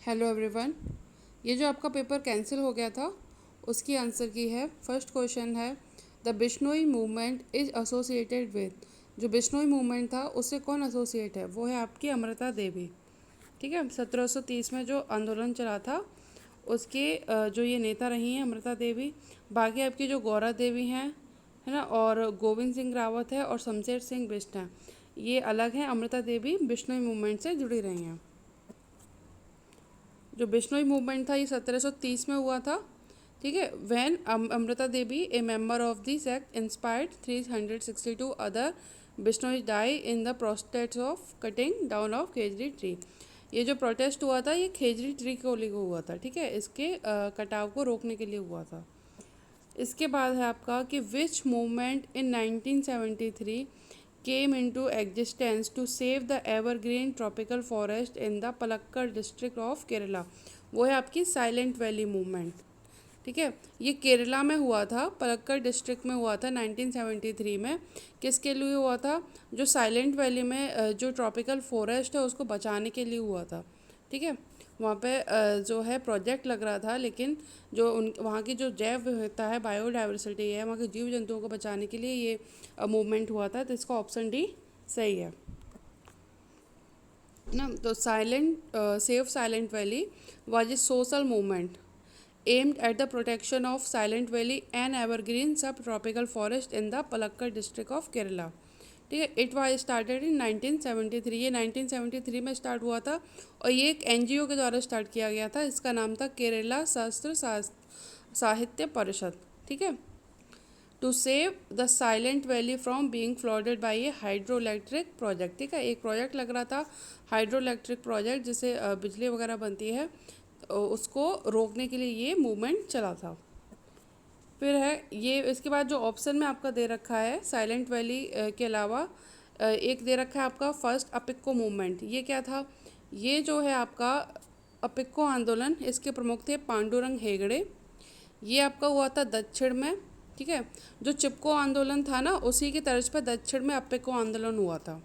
Hello everyone. ये जो आपका पेपर कैंसिल हो गया था उसकी आंसर की है। फर्स्ट क्वेश्चन है the Bishnoi movement is associated with. जो बिश्नोई मूवमेंट था उससे कौन एसोसिएट है? वो है आपकी अमृता देवी। ठीक है, 1730 में जो आंदोलन चला था उसके जो ये नेता रही हैं अमृता देवी। बाकी आपकी जो गौरा देवी हैं, है ना, और गोविंद सिंह रावत है और शमशेर सिंह बिष्ट हैं, ये अलग हैं। अमृता देवी बिश्नोई मूवमेंट से जुड़ी रही हैं। जो बिश्नोई मूवमेंट था ये 1730 में हुआ था। ठीक है, when Amrita Devi a member of this act inspired 362 other Bishnoi die in the protests of cutting down of khejri tree. ये जो प्रोटेस्ट हुआ था ये खेजरी ट्री को लेकर हुआ था। ठीक है, इसके कटाव को रोकने के लिए हुआ था। इसके बाद है आपका कि विच movement in 1973 came into existence to save the evergreen tropical forest in the Palakkad district of Kerala। वो है आपकी साइलेंट वैली मूवमेंट। ठीक है, ये केरला में हुआ था, पलक्कड़ डिस्ट्रिक्ट में हुआ था 1973 में। किसके लिए हुआ था? जो साइलेंट वैली में जो ट्रॉपिकल फॉरेस्ट है उसको बचाने के लिए हुआ था। ठीक है, वहाँ पे जो है प्रोजेक्ट लग रहा था, लेकिन जो उन वहाँ की जो जैव विविधता है, बायोडाइवर्सिटी है, वहाँ के जीव जंतुओं को बचाने के लिए ये मूवमेंट हुआ था। तो इसका ऑप्शन डी सही है ना। तो silent save silent valley was a social movement aimed at the protection of Silent Valley and evergreen subtropical forest in the Palakkad district of Kerala। ठीक है, इट वाज स्टार्टेड इन 1973। ये 1973 में स्टार्ट हुआ था और ये एक एनजीओ के द्वारा स्टार्ट किया गया था। इसका नाम था केरला शास्त्र साहित्य परिषद। ठीक है, to save the Silent Valley from being flooded by a hydro electric project. ठीक है, एक प्रोजेक्ट लग रहा था हाइड्रो इलेक्ट्रिक प्रोजेक्ट, जिससे बिजली वगैरह बनती है, उसको रोकने के लिए ये मूवमेंट चला था। फिर है ये, इसके बाद जो ऑप्शन में आपका दे रखा है साइलेंट वैली के अलावा एक दे रखा है आपका फर्स्ट अपिक्को मूवमेंट। ये क्या था? ये जो है आपका अपिक्को आंदोलन, इसके प्रमुख थे पांडुरंग हेगड़े। ये आपका हुआ था दक्षिण में। ठीक है, जो चिपको आंदोलन था ना उसी की तर्ज पर दक्षिण में अपिक्को आंदोलन हुआ था।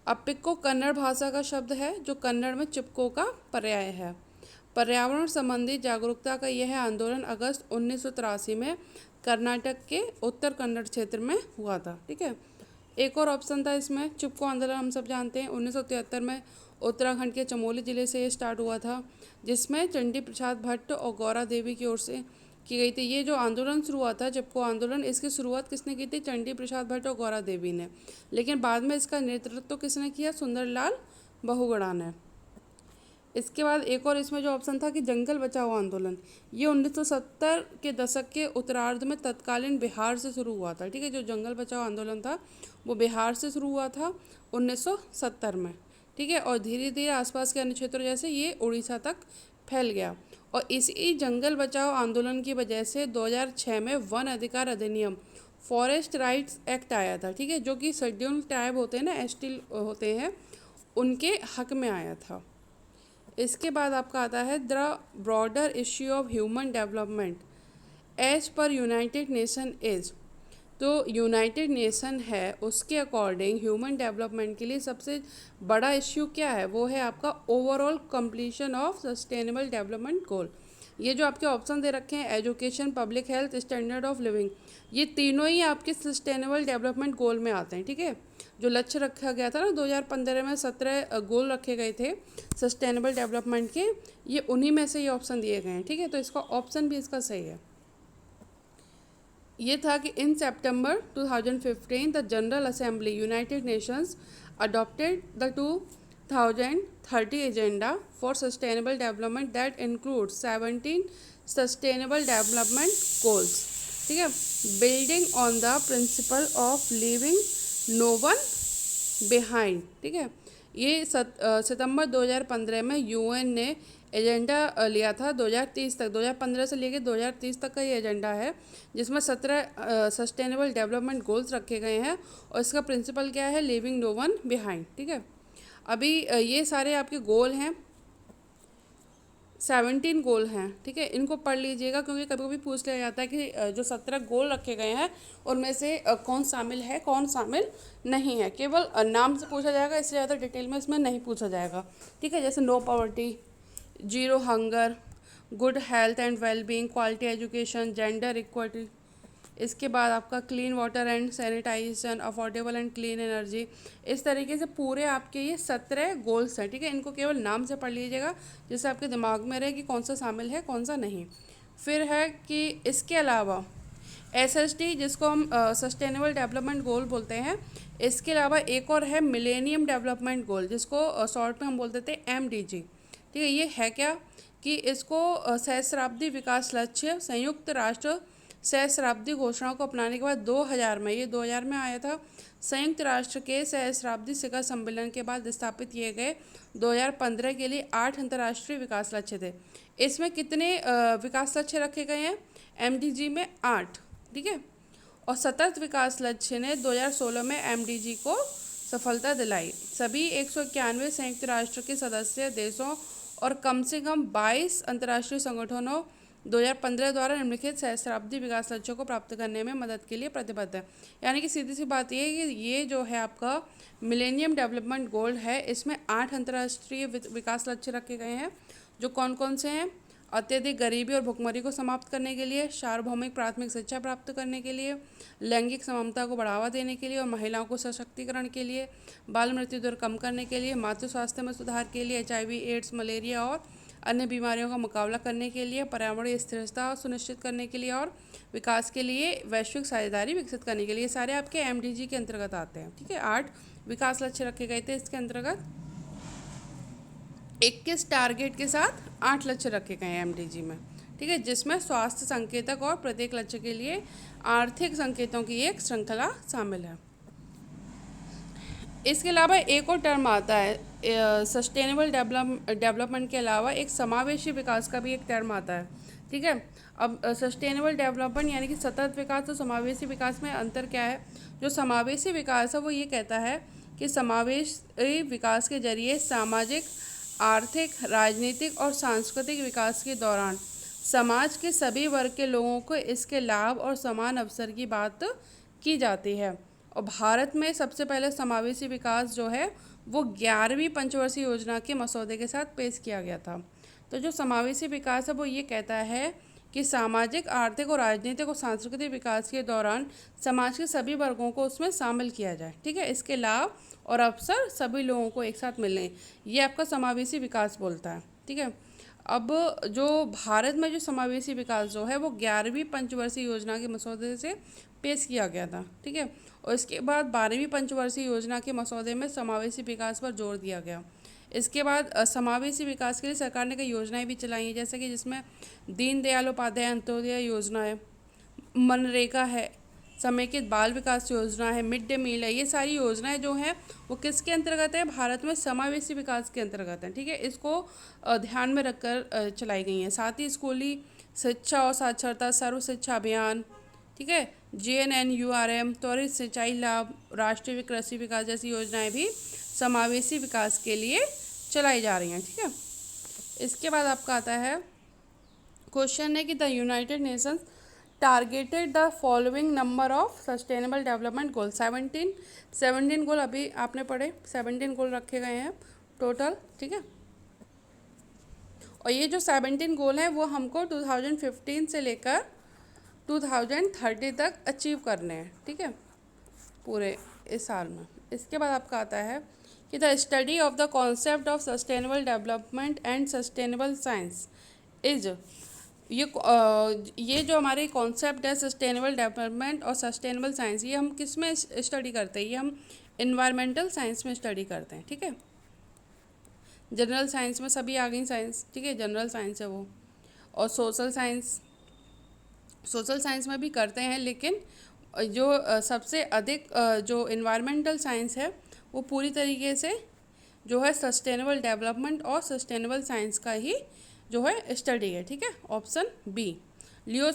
अपिक्को कन्नड़ भाषा का शब्द है जो कन्नड़ में चिपको का पर्याय है। पर्यावरण संबंधी जागरूकता का यह आंदोलन अगस्त 1983 में कर्नाटक के उत्तर कन्नड़ क्षेत्र में हुआ था। ठीक है, एक और ऑप्शन था इसमें। चिपको आंदोलन हम सब जानते हैं 1973 में उत्तराखंड के चमोली जिले से ये स्टार्ट हुआ था, जिसमें चंडी प्रसाद भट्ट और गौरा देवी की ओर से की गई थी। ये जो आंदोलन शुरू हुआ था चिपको आंदोलन, इसकी शुरुआत किसने की थी? चंडी प्रसाद भट्ट और गौरा देवी ने। लेकिन बाद में इसका नेतृत्व किसने किया? सुंदरलाल बहुगुणा ने। इसके बाद एक और इसमें जो ऑप्शन था कि जंगल बचाओ आंदोलन, ये 1970 के दशक के उत्तरार्ध में तत्कालीन बिहार से शुरू हुआ था। ठीक है, जो जंगल बचाओ आंदोलन था वो बिहार से शुरू हुआ था 1970 में। ठीक है, और धीरे धीरे आसपास के अन्य क्षेत्रों जैसे ये उड़ीसा तक फैल गया। और इसी जंगल बचाओ आंदोलन की वजह से 2006 में वन अधिकार अधिनियम फॉरेस्ट राइट्स एक्ट आया था। ठीक है, जो कि शेड्यूल ट्राइब होते हैं ना, एसटी होते हैं, उनके हक में आया था। इसके बाद आपका आता है the broader issue of human development as पर यूनाइटेड नेशन इज। तो यूनाइटेड नेशन है उसके अकॉर्डिंग ह्यूमन डेवलपमेंट के लिए सबसे बड़ा इश्यू क्या है? वो है आपका overall completion of sustainable development goal. ये जो आपके ऑप्शन दे रखे हैं education, public health, standard of living, ये तीनों ही आपके सस्टेनेबल डेवलपमेंट गोल में आते हैं। ठीक है, जो लक्ष्य रखा गया था ना 2015 में 17 गोल रखे गए थे सस्टेनेबल डेवलपमेंट के, ये उन्हीं में से ये ऑप्शन दिए गए हैं। ठीक है, तो इसका ऑप्शन भी इसका सही है। ये था कि in September 2015 the General Assembly United Nations adopted the 2030 agenda for sustainable development that include 17 sustainable development goals. ठीक है, building on the principle of living no one behind. ठीक है, ये सितंबर 2015 में यूएन ने एजेंडा लिया था 2030 तक, 2015 से लेकर 2030 तक का ये एजेंडा है, जिसमें 17 सस्टेनेबल डेवलपमेंट गोल्स रखे गए हैं और इसका प्रिंसिपल क्या है? Living no one behind. ठीक है, अभी ये सारे आपके गोल हैं, 17 गोल हैं। ठीक है, इनको पढ़ लीजिएगा क्योंकि कभी कभी पूछ लिया जाता है कि जो 17 गोल रखे गए हैं उनमें से कौन शामिल है कौन शामिल नहीं है। केवल नाम से पूछा जाएगा, इससे ज़्यादा डिटेल में इसमें नहीं पूछा जाएगा। ठीक है, जैसे no poverty, zero hunger, good health and wellbeing, quality education, gender equality. इसके बाद आपका clean water and sanitization, affordable and clean energy. इस तरीके से पूरे आपके ये 17 गोल्स हैं, ठीक है। इनको केवल नाम से पढ़ लीजिएगा जिससे आपके दिमाग में रहे कि कौन सा शामिल है कौन सा नहीं। फिर है कि इसके अलावा SSD, जिसको हम सस्टेनेबल डेवलपमेंट गोल बोलते हैं, इसके अलावा एक और है मिलेनियम डेवलपमेंट गोल, जिसको शॉर्ट में हम बोल देते हैं MDG। ठीक है, ये है क्या कि इसको सहस्राब्दी विकास लक्ष्य संयुक्त राष्ट्र सहस्राब्दी घोषणा को अपनाने के बाद 2000 में, ये 2000 में आया था, संयुक्त राष्ट्र के सहस्राब्दी शिखर सम्मेलन के बाद स्थापित किए गए 2015 के लिए 8 अंतर्राष्ट्रीय विकास लक्ष्य थे। इसमें कितने विकास लक्ष्य रखे गए हैं MDG में? 8, ठीक है। और सतत विकास लक्ष्य ने 2016 में MDG को सफलता दिलाई। सभी 191 संयुक्त राष्ट्र के सदस्य देशों और कम से कम 22 अंतर्राष्ट्रीय संगठनों 2015 द्वारा निम्नलिखित सहस्राब्दी विकास लक्ष्यों को प्राप्त करने में मदद के लिए प्रतिबद्ध है। यानी कि सीधी सी बात ये है कि ये जो है आपका मिलेनियम डेवलपमेंट गोल है, इसमें 8 अंतर्राष्ट्रीय विकास लक्ष्य रखे गए हैं, जो कौन कौन से हैं? अत्यधिक गरीबी और भुखमरी को समाप्त करने के लिए, सार्वभौमिक प्राथमिक शिक्षा प्राप्त करने के लिए, लैंगिक समानता को बढ़ावा देने के लिए और महिलाओं को सशक्तिकरण के लिए, बाल मृत्यु दर कम करने के लिए, मातृ स्वास्थ्य में सुधार के लिए, HIV, एड्स, मलेरिया और अन्य बीमारियों का मुकाबला करने के लिए, पर्यावरणीय स्थिरता सुनिश्चित करने के लिए और विकास के लिए वैश्विक साझेदारी विकसित करने के लिए, सारे आपके MDG के अंतर्गत आते हैं। ठीक है, 8 विकास लक्ष्य रखे गए थे इसके अंतर्गत। 21 टारगेट के साथ 8 लक्ष्य रखे गए हैं MDG में, ठीक है, जिसमें स्वास्थ्य संकेतक और प्रत्येक लक्ष्य के लिए आर्थिक संकेतों की एक श्रृंखला शामिल है। इसके अलावा एक और टर्म आता है सस्टेनेबल डेवलपमेंट के अलावा एक समावेशी विकास का भी एक टर्म आता है। ठीक है, अब सस्टेनेबल डेवलपमेंट यानी कि सतत विकास और समावेशी विकास में अंतर क्या है? जो समावेशी विकास है वो ये कहता है कि समावेशी विकास के जरिए सामाजिक, आर्थिक, राजनीतिक और सांस्कृतिक विकास के दौरान समाज के सभी वर्ग के लोगों को इसके लाभ और समान अवसर की बात की जाती है। और भारत में सबसे पहले समावेशी विकास जो है वो 11वीं पंचवर्षीय योजना के मसौदे के साथ पेश किया गया था। तो जो समावेशी विकास है वो ये कहता है कि सामाजिक, आर्थिक और राजनीतिक और सांस्कृतिक विकास के दौरान समाज के सभी वर्गों को उसमें शामिल किया जाए। ठीक है, इसके लाभ और अवसर सभी लोगों को एक साथ मिलने, ये आपका समावेशी विकास बोलता है। ठीक है, अब जो भारत में जो समावेशी विकास जो है वो 11वीं पंचवर्षीय योजना के मसौदे से पेश किया गया था। ठीक है, और इसके बाद 12वीं पंचवर्षीय योजना के मसौदे में समावेशी विकास पर जोर दिया गया। इसके बाद समावेशी विकास के लिए सरकार ने कई योजनाएं भी चलाई हैं, जैसे कि जिसमें दीनदयाल उपाध्याय अंत्योदय योजना है, मनरेगा है, समेकित बाल विकास योजना है, मिड डे मील है। ये सारी योजनाएं जो हैं वो किसके अंतर्गत है? भारत में समावेशी विकास के अंतर्गत है। ठीक है, इसको ध्यान में रखकर चलाई गई हैं। साथ ही स्कूली शिक्षा और साक्षरता, सर्व शिक्षा अभियान, ठीक है, JNNURM, त्वरित सिंचाई लाभ, राष्ट्रीय कृषि विकास जैसी योजनाएं भी समावेशी विकास के लिए चलाई जा रही हैं। ठीक है, इसके बाद आपका आता है क्वेश्चन है कि the United Nations targeted the following number of sustainable development goal. 17 गोल अभी आपने पढ़े, 17 गोल रखे गए हैं टोटल। ठीक है, और ये जो 17 गोल हैं वो हमको 2015 से लेकर 2030 तक अचीव करने हैं। ठीक है, पूरे इस साल में। इसके बाद आपका आता है कि the study of the concept of sustainable development and sustainable science is, ये जो हमारे कॉन्सेप्ट है सस्टेनेबल डेवलपमेंट और सस्टेनेबल साइंस, ये हम किस में स्टडी करते हैं? ये हम इन्वायरमेंटल साइंस में स्टडी करते हैं। ठीक है, जनरल साइंस में सभी आ गई साइंस, ठीक है, जनरल साइंस है वो। और सोशल साइंस में भी करते हैं, लेकिन जो सबसे अधिक जो इन्वायरमेंटल साइंस है वो पूरी तरीके से जो है सस्टेनेबल डेवलपमेंट और सस्टेनेबल साइंस का ही जो है स्टडी है। ठीक है, ऑप्शन बी। लियो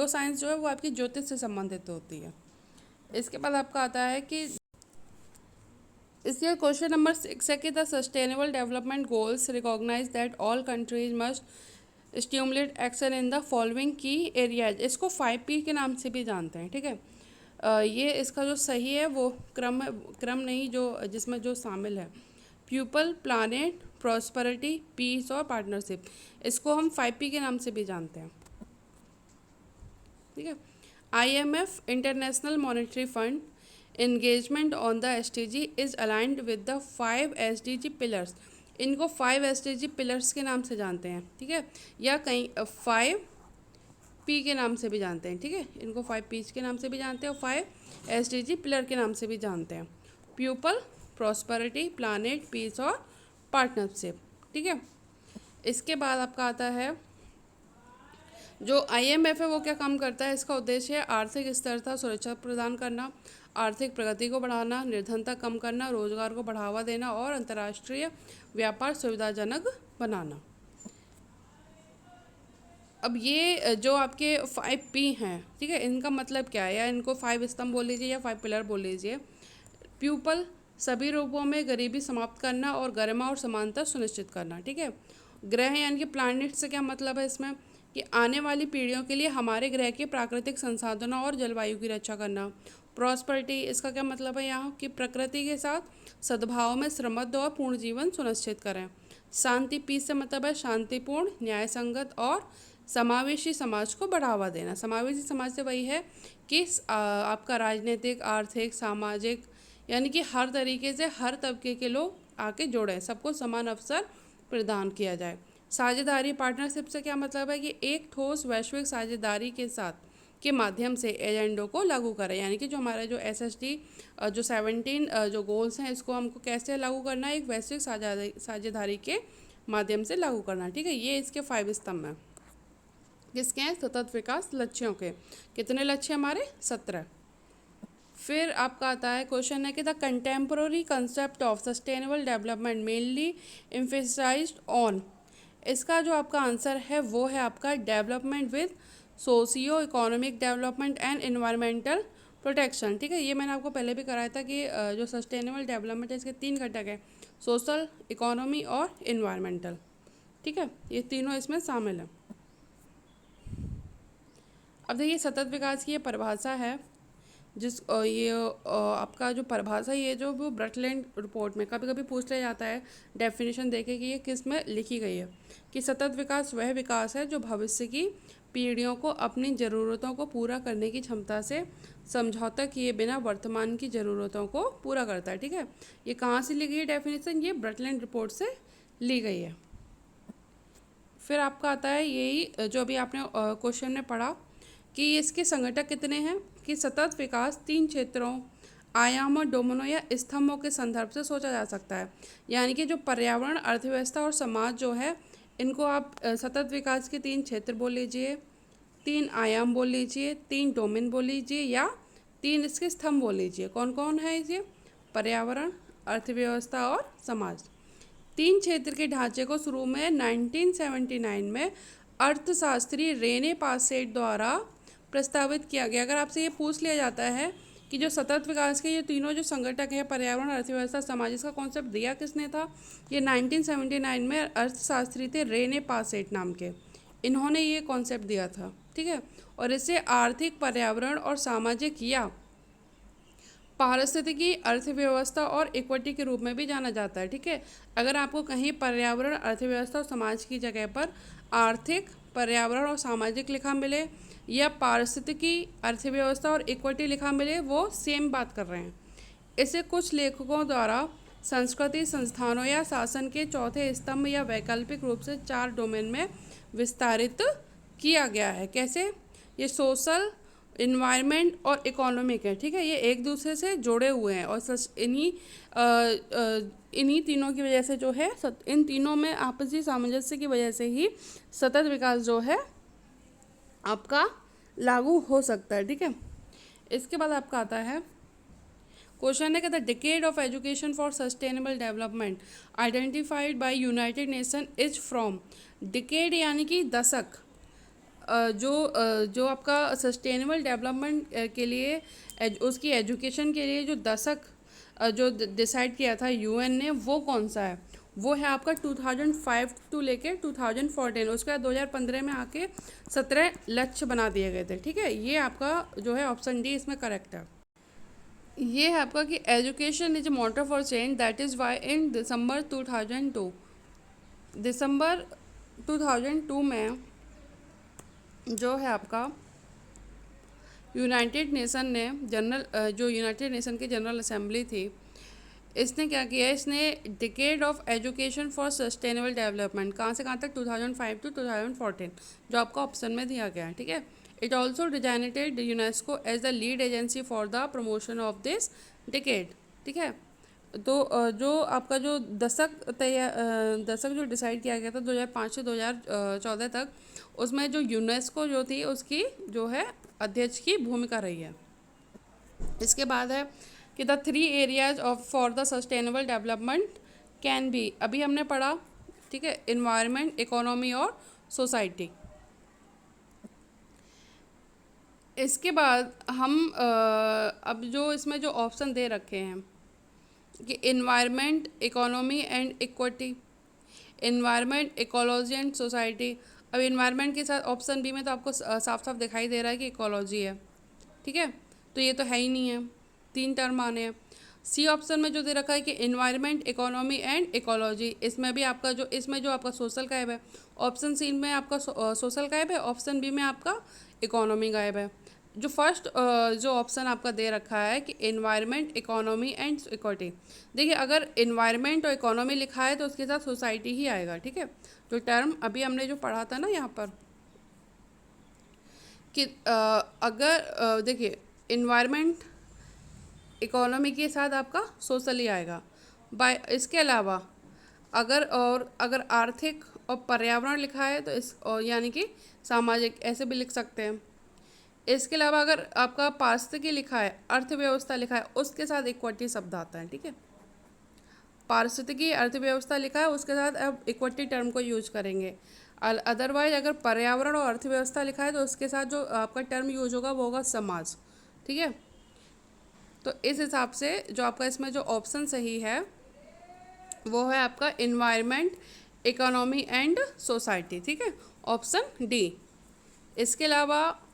साइंस जो है वो आपकी ज्योतिष से संबंधित होती है। इसके बाद आपका आता है कि इसके क्वेश्चन नंबर 6 है कि the sustainable development goals recognize that all countries must stimulate action in the following key areas. इसको 5P के नाम से भी जानते हैं। ठीक है, ये इसका जो सही है वो क्रम नहीं, जो जिसमें जो शामिल है पीपल, प्लानेट, प्रॉस्पेरिटी, पीस और पार्टनरशिप। इसको हम 5P के नाम से भी जानते हैं, ठीक है। IMF international monetary fund engagement on the SDG is aligned with the 5 SDG pillars। इनको 5 SDG pillars के नाम से जानते हैं, ठीक है, या कहीं 5P के नाम से भी जानते हैं, ठीक है। इनको 5Ps के नाम से भी जानते हैं और 5 SDG पिलर के नाम से भी जानते हैं। पीपल, प्रॉस्पेरिटी, प्लानेट, पीस और पार्टनरशिप, ठीक है। इसके बाद आपका आता है जो IMF है वो क्या काम करता है। इसका उद्देश्य है आर्थिक स्थिरता, सुरक्षा प्रदान करना, आर्थिक प्रगति को बढ़ाना, निर्धनता कम करना, रोजगार को बढ़ावा देना और अंतर्राष्ट्रीय व्यापार सुविधाजनक बनाना। अब ये जो आपके 5P हैं, ठीक है, इनका मतलब क्या है, या इनको 5 स्तंभ बोल लीजिए या 5 पिलर बोल लीजिए। प्यूपल, सभी रूपों में गरीबी समाप्त करना और गरिमा और समानता सुनिश्चित करना, ठीक है। ग्रह यानी कि प्लैनेट से क्या मतलब है इसमें कि आने वाली पीढ़ियों के लिए हमारे ग्रह के प्राकृतिक संसाधनों और जलवायु की रक्षा करना। प्रॉस्पेरिटी, इसका क्या मतलब है यहाँ कि प्रकृति के साथ सद्भाव में समृद्ध और पूर्ण जीवन सुनिश्चित करें। शांति, पीस से मतलब है शांतिपूर्ण, न्यायसंगत और समावेशी समाज को बढ़ावा देना। समावेशी समाज से वही है कि आपका राजनीतिक, आर्थिक, सामाजिक यानी कि हर तरीके से हर तबके के लोग आके जुड़े, सबको समान अवसर प्रदान किया जाए। साझेदारी, पार्टनरशिप से क्या मतलब है कि एक ठोस वैश्विक साझेदारी के साथ के माध्यम से एजेंडों को लागू करें, यानी कि जो हमारा जो SSD जो 17 जो गोल्स हैं इसको हमको कैसे लागू करना है, एक वैश्विक साझेदारी के माध्यम से लागू करना, ठीक है। ये इसके 5 स्तंभ हैं। किसके हैं? सतत विकास लक्ष्यों के। कितने लक्ष्य हमारे? 17। फिर आपका आता है क्वेश्चन है कि the contemporary concept of sustainable development mainly emphasised on. इसका जो आपका आंसर है वो है आपका development with socio economic development and environmental protection, ठीक है। ये मैंने आपको पहले भी कराया था कि जो सस्टेनेबल डेवलपमेंट है इसके 3 घटक है, सोशल, इकोनॉमी और इन्वायरमेंटल, ठीक है। ये तीनों इसमें शामिल है। अब देखिए सतत विकास की ये परिभाषा है जिस ये आपका जो परिभाषा ये जो वो ब्रटलैंड रिपोर्ट में कभी कभी पूछ लिया जाता है डेफिनेशन देके कि ये किस में लिखी गई है कि सतत विकास वह विकास है जो भविष्य की पीढ़ियों को अपनी ज़रूरतों को पूरा करने की क्षमता से समझौता किए बिना वर्तमान की ज़रूरतों को पूरा करता है, ठीक है। ये कहाँ से ली गई है डेफिनेशन? ये ब्रटलैंड रिपोर्ट से ली गई है। फिर आपका आता है यही जो अभी आपने क्वेश्चन में पढ़ा कि इसके संघटक कितने हैं कि सतत विकास 3 क्षेत्रों, आयामों, डोमेनों या स्तंभों के संदर्भ से सोचा जा सकता है। यानी कि जो पर्यावरण, अर्थव्यवस्था और समाज जो है इनको आप सतत विकास के 3 क्षेत्र बोल लीजिए, 3 आयाम बोल लीजिए, 3 डोमेन बोल लीजिए या 3 इसके स्तंभ बोल लीजिए। कौन कौन है ये? पर्यावरण, अर्थव्यवस्था और समाज। 3 क्षेत्र के ढांचे को शुरू में 1979 में अर्थशास्त्री रेने पासेट द्वारा प्रस्तावित किया गया। अगर आपसे ये पूछ लिया जाता है कि जो सतत विकास के ये तीनों जो संगठक हैं, पर्यावरण, अर्थव्यवस्था, समाज, इसका कॉन्सेप्ट दिया किसने था? ये 1979 में अर्थशास्त्री थे रेने पासेट नाम के, इन्होंने ये कॉन्सेप्ट दिया था, ठीक है। और इसे आर्थिक, पर्यावरण और सामाजिक या पारिस्थितिकी, अर्थव्यवस्था और इक्विटी के रूप में भी जाना जाता है, ठीक है। अगर आपको कहीं पर्यावरण, अर्थव्यवस्था और समाज की जगह पर आर्थिक, पर्यावरण और सामाजिक लिखा मिले या पारिस्थितिकी, अर्थव्यवस्था और इक्विटी लिखा मिले, वो सेम बात कर रहे हैं। इसे कुछ लेखकों द्वारा संस्कृति, संस्थानों या शासन के चौथे स्तंभ या वैकल्पिक रूप से 4 डोमेन में विस्तारित किया गया है। कैसे? ये सोशल, इन्वायरमेंट और इकोनॉमिक है, ठीक है। ये एक दूसरे से जुड़े हुए हैं और इन्हीं तीनों की वजह से जो है इन तीनों में आपसी सामंजस्य की वजह से ही सतत विकास जो है आपका लागू हो सकता है, ठीक है। इसके बाद आपका आता है क्वेश्चन है कि the decade of education for sustainable development identified by United Nation is from. Decade यानी कि दशक। जो आपका सस्टेनेबल डेवलपमेंट के लिए उसकी एजुकेशन के लिए जो दशक जो डिसाइड किया था UN ने, वो कौन सा है? वो है आपका 2005 टू लेके 2014। उसके बाद 2015 में आके 17 लक्ष्य बना दिए गए थे, ठीक है। ये आपका जो है ऑप्शन डी इसमें करेक्ट है। ये है आपका कि education is motor for change, that is why in December 2002 December 2002 में जो है आपका यूनाइटेड नेशन ने जो यूनाइटेड नेशन की जनरल असेंबली थी, इसने क्या किया, इसने decade of education for sustainable development, कहाँ से कहाँ तक, 2005 टू 2014, जो आपका ऑप्शन में दिया गया है, ठीक है। It also designated UNESCO as the lead agency for the promotion of this decade, ठीक है। तो जो आपका जो दशक जो डिसाइड किया गया था 2005 से 2014 तक, उसमें जो यूनेस्को जो थी उसकी जो है अध्यक्ष की भूमिका रही है। इसके बाद है कि the 3 areas of for the sustainable development can be, अभी हमने पढ़ा, ठीक है, इन्वायरमेंट, इकोनॉमी और सोसाइटी। इसके बाद हम अब जो इसमें जो ऑप्शन दे रखे हैं कि environment, economy and equity, environment, ecology and society. अब इन्वायरमेंट के साथ ऑप्शन बी में तो आपको साफ साफ दिखाई दे रहा है कि इकोलॉजी है, ठीक है, तो ये तो है ही नहीं है, 3 टर्म आने हैं। सी ऑप्शन में जो दे रखा है कि इन्वायरमेंट, इकोनॉमी एंड इकोलॉजी, इसमें भी आपका जो इसमें जो आपका सोशल गायब है, ऑप्शन सी में आपका सोशल गायब है, ऑप्शन बी में आपका इकोनॉमी गायब है। जो फर्स्ट जो ऑप्शन आपका दे रखा है कि इन्वायरमेंट, इकोनॉमी एंड इक्विटी, देखिए अगर इन्वायरमेंट और इकोनॉमी लिखा है तो उसके साथ सोसाइटी ही आएगा, ठीक है। जो टर्म अभी हमने जो पढ़ा था ना यहाँ पर कि अगर देखिए इन्वायरमेंट, इकोनॉमी के साथ आपका सोशल ही आएगा। बाय इसके अलावा अगर आर्थिक और पर्यावरण लिखा है तो इस और यानी कि सामाजिक, ऐसे भी लिख सकते हैं। इसके अलावा अगर आपका पारिस्थितिकी लिखा है, अर्थव्यवस्था लिखा है, उसके साथ इक्विटी शब्द आता है, ठीक है। पारिस्थितिकी, अर्थव्यवस्था लिखा है, उसके साथ अब इक्विटी टर्म को यूज करेंगे। अदरवाइज अगर पर्यावरण और अर्थव्यवस्था लिखा है तो उसके साथ जो आपका टर्म यूज होगा वो होगा समाज, ठीक है। तो इस हिसाब से जो आपका इसमें जो ऑप्शन सही है वो है आपका इन्वायरमेंट, इकोनॉमी एंड सोसाइटी, ठीक है, ऑप्शन डी। इसके अलावा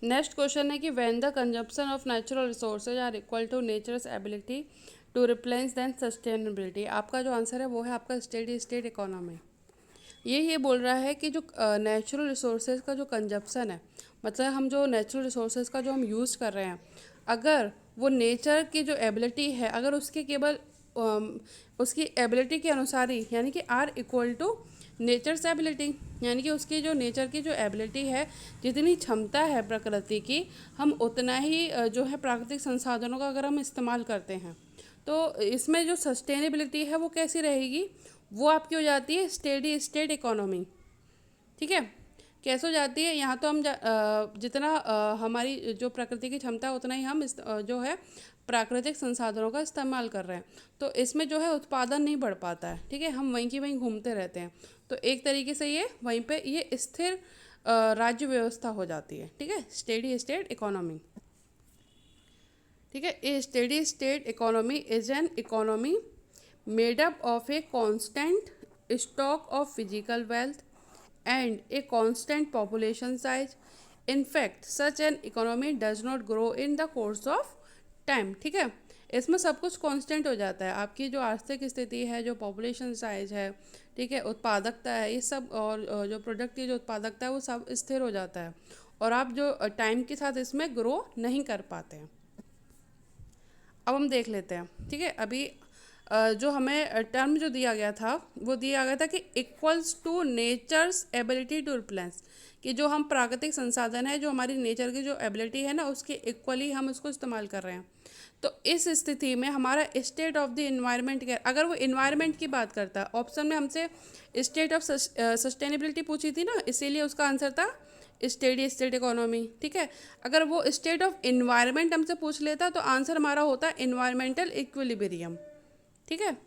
नेक्स्ट क्वेश्चन है कि when the consumption of natural resources are equal to nature's ability to replace then sustainability, आपका जो आंसर है वो है आपका स्टेडी स्टेट इकोनॉमी। ये बोल रहा है कि जो नेचुरल रिसोर्सेज का जो कंजप्शन है, मतलब हम जो नेचुरल रिसोर्सेज का जो हम यूज़ कर रहे हैं, अगर वो नेचर की जो एबिलिटी है, अगर उसके केवल उसकी एबिलिटी के अनुसार ही, यानी कि are equal to nature's ability, यानी कि उसकी जो नेचर की जो एबिलिटी है, जितनी क्षमता है प्रकृति की, हम उतना ही जो है प्राकृतिक संसाधनों का अगर हम इस्तेमाल करते हैं, तो इसमें जो सस्टेनेबिलिटी है वो कैसी रहेगी, वो आपकी हो जाती है स्टेडी स्टेट इकोनॉमी, ठीक है। कैसे हो जाती है, यहाँ तो हम जितना हमारी जो प्रकृति की क्षमता है उतना ही हम जो है प्राकृतिक संसाधनों का इस्तेमाल कर रहे हैं, तो इसमें जो है उत्पादन नहीं बढ़ पाता है, ठीक है, हम वहीं की वहीं घूमते रहते हैं। तो एक तरीके से ये वहीं पे ये स्थिर राज्य व्यवस्था हो जाती है, ठीक है, स्टेडी स्टेट इकोनॉमी, ठीक है। A steady state economy is an economy made up of a constant stock of physical wealth and a constant population size. In fact, such an economy does not grow in the course of time, ठीक है। इसमें सब कुछ constant हो जाता है, आपकी जो आर्थिक स्थिति है, जो पॉपुलेशन साइज है, ठीक है, उत्पादकता है, ये सब, और जो प्रोडक्ट की जो उत्पादकता है वो सब स्थिर हो जाता है, और आप जो टाइम के साथ इसमें ग्रो नहीं कर पाते हैं। अब हम देख लेते हैं, ठीक है। अभी जो हमें टर्म जो दिया गया था वो दिया गया था कि equals to nature's ability to replace, कि जो हम प्राकृतिक संसाधन है, जो हमारी नेचर की जो एबिलिटी है ना, उसके इक्वली हम उसको इस्तेमाल कर रहे हैं। तो इस स्थिति में हमारा स्टेट ऑफ द इन्वायरमेंट क्या, अगर वो इन्वायरमेंट की बात करता है, ऑप्शन में हमसे स्टेट ऑफ सस्टेनेबिलिटी पूछी थी ना, इसीलिए उसका आंसर था स्टेडी स्टेट इकोनॉमी, ठीक है। अगर वो स्टेट ऑफ इन्वायरमेंट हमसे पूछ लेता तो आंसर हमारा होता इन्वायरमेंटल इक्विलिब्रियम, ठीक है।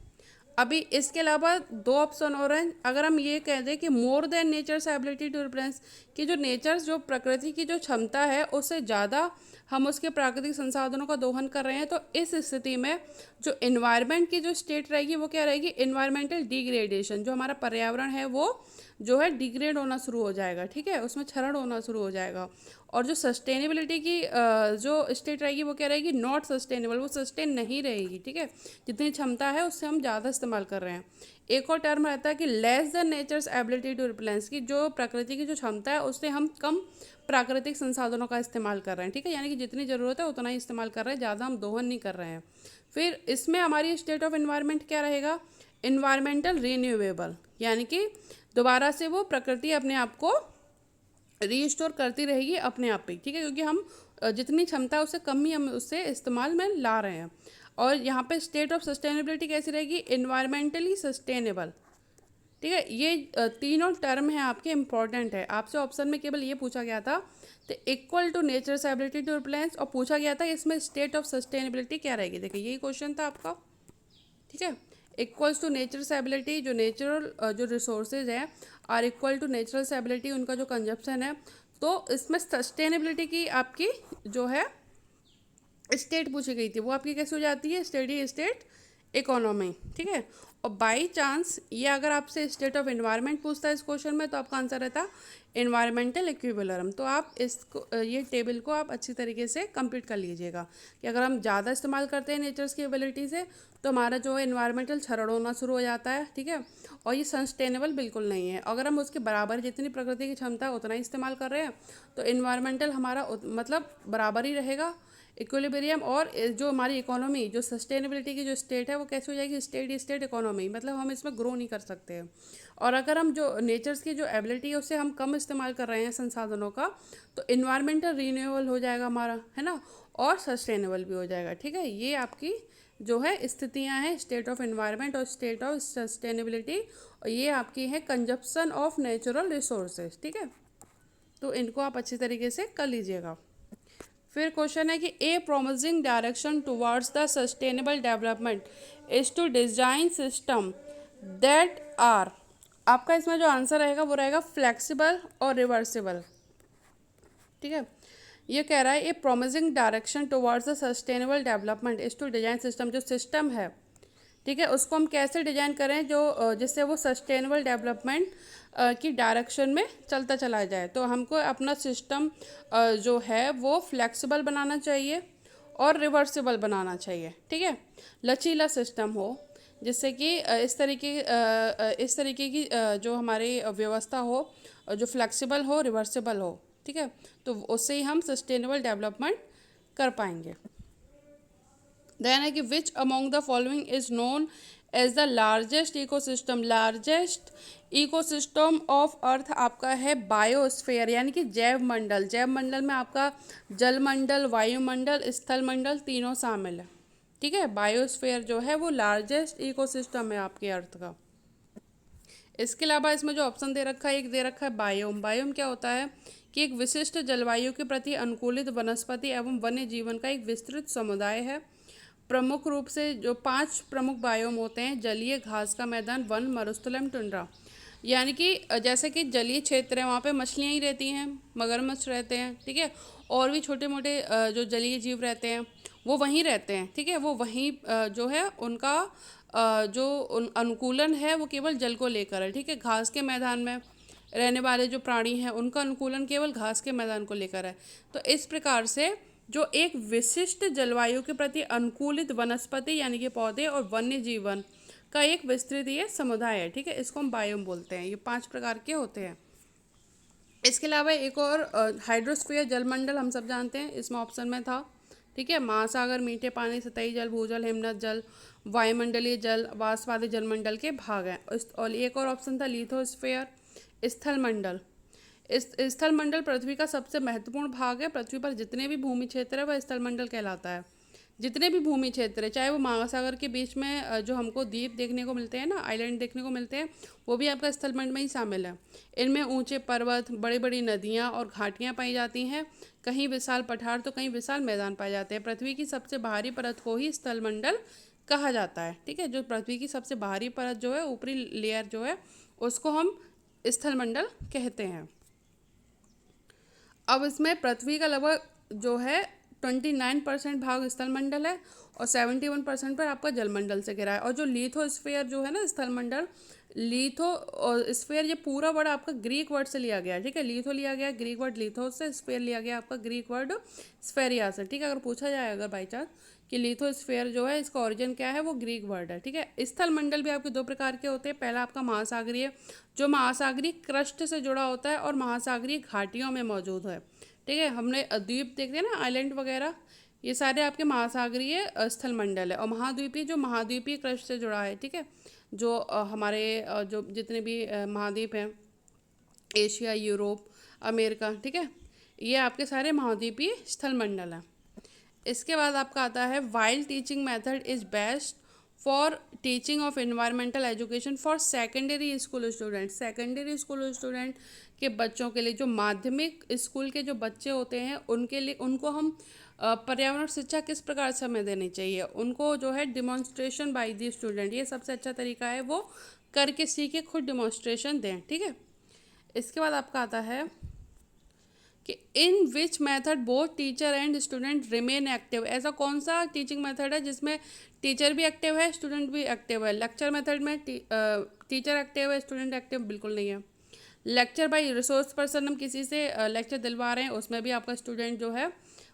अभी इसके अलावा 2 ऑप्शन और हैं, अगर हम ये कह दें कि more than nature's ability to replace, कि जो नेचर्स जो प्रकृति की जो क्षमता है उससे ज़्यादा हम उसके प्राकृतिक संसाधनों का दोहन कर रहे हैं, तो इस स्थिति में जो इन्वायरमेंट की जो स्टेट रहेगी वो क्या रहेगी, इन्वायरमेंटल डिग्रेडेशन, जो हमारा पर्यावरण है वो जो है डिग्रेड होना शुरू हो जाएगा, ठीक है, उसमें क्षरण होना शुरू हो जाएगा, और जो सस्टेनेबिलिटी की जो स्टेट रहेगी वो क्या रहेगी, नॉट सस्टेनेबल, वो सस्टेन नहीं रहेगी, ठीक है। जितनी क्षमता है उससे हम ज़्यादा इस्तेमाल कर रहे हैं। एक और टर्म रहता है कि less than nature's ability to replace, की जो प्रकृति की जो क्षमता है उससे हम कम प्राकृतिक संसाधनों का इस्तेमाल कर रहे हैं, ठीक है। यानी कि जितनी ज़रूरत है उतना ही इस्तेमाल कर रहे हैं, ज़्यादा हम दोहन नहीं कर रहे हैं। फिर इसमें हमारी स्टेट ऑफ एनवायरनमेंट क्या रहेगा, इन्वायरमेंटल रीन्यूएबल, यानी कि दोबारा से वो प्रकृति अपने आप को रीस्टोर करती रहेगी अपने आप पे, ठीक है, क्योंकि हम जितनी क्षमता है उससे कम ही हम उससे इस्तेमाल में ला रहे हैं। और यहाँ पे स्टेट ऑफ सस्टेनेबिलिटी कैसी रहेगी, इन्वायरमेंटली सस्टेनेबल, ठीक है। ये तीनों टर्म है आपके इम्पॉर्टेंट है। आपसे ऑप्शन में केवल ये पूछा गया था, तो equal to nature's ability to replace, और पूछा गया था इसमें स्टेट ऑफ सस्टेनेबिलिटी क्या रहेगी। देखिए यही क्वेश्चन था आपका, ठीक है। इक्वल्स टू नेचर्स एबिलिटी, जो नेचुरल जो रिसोर्सेज हैं और इक्वल टू नेचुरल एबिलिटी, उनका जो कंजप्शन है, तो इसमें सस्टेनेबिलिटी की आपकी जो है स्टेट पूछी गई थी, वो आपकी कैसे हो जाती है, स्टेडी स्टेट इकोनॉमी, ठीक है। और बाई चांस ये अगर आपसे स्टेट ऑफ एनवायरनमेंट पूछता है इस क्वेश्चन में, तो आपका आंसर रहता एनवायरमेंटल इक्विलिब्रियम। तो आप इसको ये टेबल को आप अच्छी तरीके से कंप्लीट कर लीजिएगा कि अगर हम ज़्यादा इस्तेमाल करते हैं नेचर्स की एबिलिटी से, तो हमारा जो है एनवायरमेंटल क्षरण होना शुरू हो जाता है, ठीक है। और ये सस्टेनेबल बिल्कुल नहीं है। अगर हम उसके बराबर जितनी प्रकृति की क्षमता है उतना ही इस्तेमाल कर रहे हैं, तो एनवायरमेंटल हमारा मतलब बराबर ही रहेगा, इक्विलिब्रियम। और जो हमारी इकोनॉमी, जो सस्टेनेबिलिटी की जो स्टेट है, वो कैसे हो जाएगी, स्टेट इकोनॉमी, मतलब हम इसमें ग्रो नहीं कर सकते हैं। और अगर हम जो नेचर्स की जो एबिलिटी है उससे हम कम इस्तेमाल कर रहे हैं संसाधनों का, तो इन्वायरमेंटल रीन्यूएबल हो जाएगा हमारा, है ना, और सस्टेनेबल भी हो जाएगा, ठीक है। ये आपकी जो है स्थितियां हैं, स्टेट ऑफ एनवायरनमेंट और स्टेट ऑफ सस्टेनेबिलिटी, और ये आपकी है कंजप्शन ऑफ नेचुरल रिसोर्सेज, ठीक है। तो इनको आप अच्छी तरीके से कर लीजिएगा। फिर क्वेश्चन है कि a promising direction towards the sustainable development is to design system that are, आपका इसमें जो आंसर रहेगा वो रहेगा फ्लेक्सिबल और रिवर्सिबल, ठीक है। ये कह रहा है a promising direction towards the sustainable development is to design system, जो सिस्टम है, ठीक है, उसको हम कैसे डिजाइन करें जो जिससे वो सस्टेनेबल डेवलपमेंट की डायरेक्शन में चलता चला जाए। तो हमको अपना सिस्टम जो है वो फ्लेक्सिबल बनाना चाहिए और रिवर्सिबल बनाना चाहिए, ठीक है। लचीला सिस्टम हो, जिससे कि इस तरीके की जो हमारी व्यवस्था हो, जो फ्लेक्सिबल हो, रिवर्सिबल हो, ठीक है। तो उससे ही हम सस्टेनेबल डेवलपमेंट कर पाएंगे। देन है कि which among the following is known as the largest ecosystem, largest ecosystem of earth आपका है बायोस्फीयर, यानी कि जैव मंडल। जैव मंडल में आपका जलमंडल, वायुमंडल, स्थल मंडल तीनों शामिल है, ठीक है। बायोस्फीयर जो है वो लार्जेस्ट इकोसिस्टम है आपके अर्थ का। इसके अलावा इसमें जो ऑप्शन दे रखा है, एक दे रखा है बायोम। बायोम क्या होता है कि एक विशिष्ट जलवायु के प्रति अनुकूलित वनस्पति एवं वन्य जीवन का एक विस्तृत समुदाय है। प्रमुख रूप से जो 5 प्रमुख बायोम होते हैं, जलीय, घास का मैदान, वन, मरुस्थलम, टुंड्रा। यानी कि जैसे कि जलीय क्षेत्र है वहाँ पे मछलियाँ ही रहती हैं, मगरमच्छ रहते हैं, ठीक है, और भी छोटे मोटे जो जलीय जीव रहते हैं वो वहीं रहते हैं, ठीक है। वो वहीं जो है उनका जो अनुकूलन है वो केवल जल को लेकर है, ठीक है। घास के मैदान में रहने वाले जो प्राणी हैं उनका अनुकूलन केवल घास के मैदान को लेकर है। तो इस प्रकार से जो एक विशिष्ट जलवायु के प्रति अनुकूलित वनस्पति यानी कि पौधे और वन्य जीवन का एक विस्तृत ये समुदाय है, ठीक है, इसको हम बायोम बोलते हैं। ये 5 प्रकार के होते हैं। इसके अलावा एक और हाइड्रोस्फीयर, जलमंडल हम सब जानते हैं, इसमें ऑप्शन में था, ठीक है। महासागर, मीठे पानी, सतही जल, भूजल, हिमनद जल, वायुमंडलीय जल, वाष्पवादी जलमंडल के भाग हैं। और एक और ऑप्शन था लिथोस्फीयर, स्थल मंडल। इस स्थल मंडल पृथ्वी का सबसे महत्वपूर्ण भाग है। पृथ्वी पर जितने भी भूमि क्षेत्र है वह स्थल मंडल कहलाता है। जितने भी भूमि क्षेत्र है, चाहे वो महासागर के बीच में जो हमको द्वीप देखने को मिलते हैं ना, आइलैंड देखने को मिलते हैं, वो भी आपका स्थल मंडल में ही शामिल है। इनमें ऊंचे पर्वत, बड़ी बड़ी नदियाँ और घाटियाँ पाई जाती हैं। कहीं विशाल पठार तो कहीं विशाल मैदान पाए जाते हैं। पृथ्वी की सबसे बाहरी परत को ही स्थल मंडल कहा जाता है, ठीक है। जो पृथ्वी की सबसे बाहरी परत जो है, ऊपरी लेयर जो है, उसको हम स्थल मंडल कहते हैं। अब इसमें पृथ्वी का लगभग जो है 29% भाग स्थलमंडल है और 71% पर आपका जलमंडल से घिरा है। और जो लिथोस्फीयर जो है ना स्थलमंडल, लिथो और स्फेयर, ये पूरा वर्ड आपका ग्रीक वर्ड से लिया गया है, ठीक है। लिथो लिया गया ग्रीक वर्ड लिथोस से, स्फेयर लिया गया आपका ग्रीक वर्ड स्फेरिया से, ठीक है। अगर पूछा जाए अगर बाई चांस कि लिथोस्फेयर जो है इसका ओरिजिन क्या है, वो ग्रीक वर्ड है, ठीक है। स्थल मंडल भी आपके दो प्रकार के होते हैं। पहला आपका महासागरीय, जो महासागरीय क्रस्ट से जुड़ा होता है और महासागरीय घाटियों में मौजूद है, ठीक है। हमने द्वीप देखते हैं ना, आइलैंड वगैरह, ये सारे आपके महासागरीय स्थल मंडल है। और महाद्वीपीय जो महाद्वीपीय क्रस्ट से जुड़ा है, ठीक है। जो हमारे जो जितने भी महाद्वीप हैं, एशिया, यूरोप, अमेरिका, ठीक है, ये आपके सारे महाद्वीपीय स्थल मंडल हैं। इसके बाद आपका आता है wild teaching method is best for teaching of environmental education for secondary school student. Secondary school student के बच्चों के लिए, जो माध्यमिक स्कूल के जो बच्चे होते हैं उनके लिए, उनको हम पर्यावरण शिक्षा किस प्रकार से हमें देनी चाहिए, उनको जो है डिमॉन्स्ट्रेशन बाय दी स्टूडेंट, ये सबसे अच्छा तरीका है, वो करके सीखे, खुद डिमॉन्स्ट्रेशन दें, ठीक है। इसके बाद आपका आता है कि in which method both teacher and student remain active. ऐसा कौन सा टीचिंग मेथड है जिसमें टीचर भी एक्टिव है, स्टूडेंट भी एक्टिव है? लेक्चर मेथड में टीचर एक्टिव है, स्टूडेंट एक्टिव बिल्कुल नहीं है। लेक्चर बाय रिसोर्स पर्सन, हम किसी से लेक्चर दिलवा रहे हैं, उसमें भी आपका स्टूडेंट जो है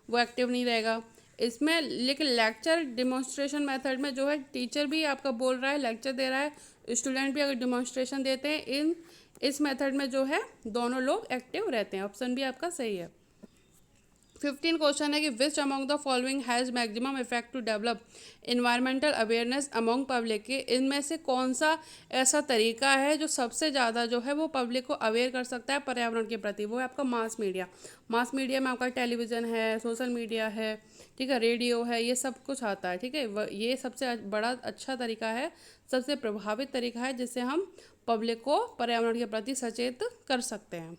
वो एक्टिव नहीं रहेगा इसमें। लेकिन लेक्चर डिमॉन्स्ट्रेशन मेथड में जो है टीचर भी आपका बोल रहा है, लेक्चर दे रहा है, स्टूडेंट भी अगर डिमॉन्स्ट्रेशन देते हैं, इस मेथड में जो है दोनों लोग एक्टिव रहते हैं। ऑप्शन भी आपका सही है। 15 क्वेश्चन है कि which among the following has maximum effect to develop environmental awareness among public, के इनमें से कौन सा ऐसा तरीका है जो सबसे ज़्यादा जो है वो पब्लिक को अवेयर कर सकता है पर्यावरण के प्रति? वो है आपका मास मीडिया। मास मीडिया में आपका टेलीविज़न है, सोशल मीडिया है, ठीक है, रेडियो है, ये सब कुछ आता है, ठीक है। ये सबसे बड़ा अच्छा तरीका है, सबसे प्रभावित तरीका है जिससे हम पब्लिक को पर्यावरण के प्रति सचेत कर सकते हैं।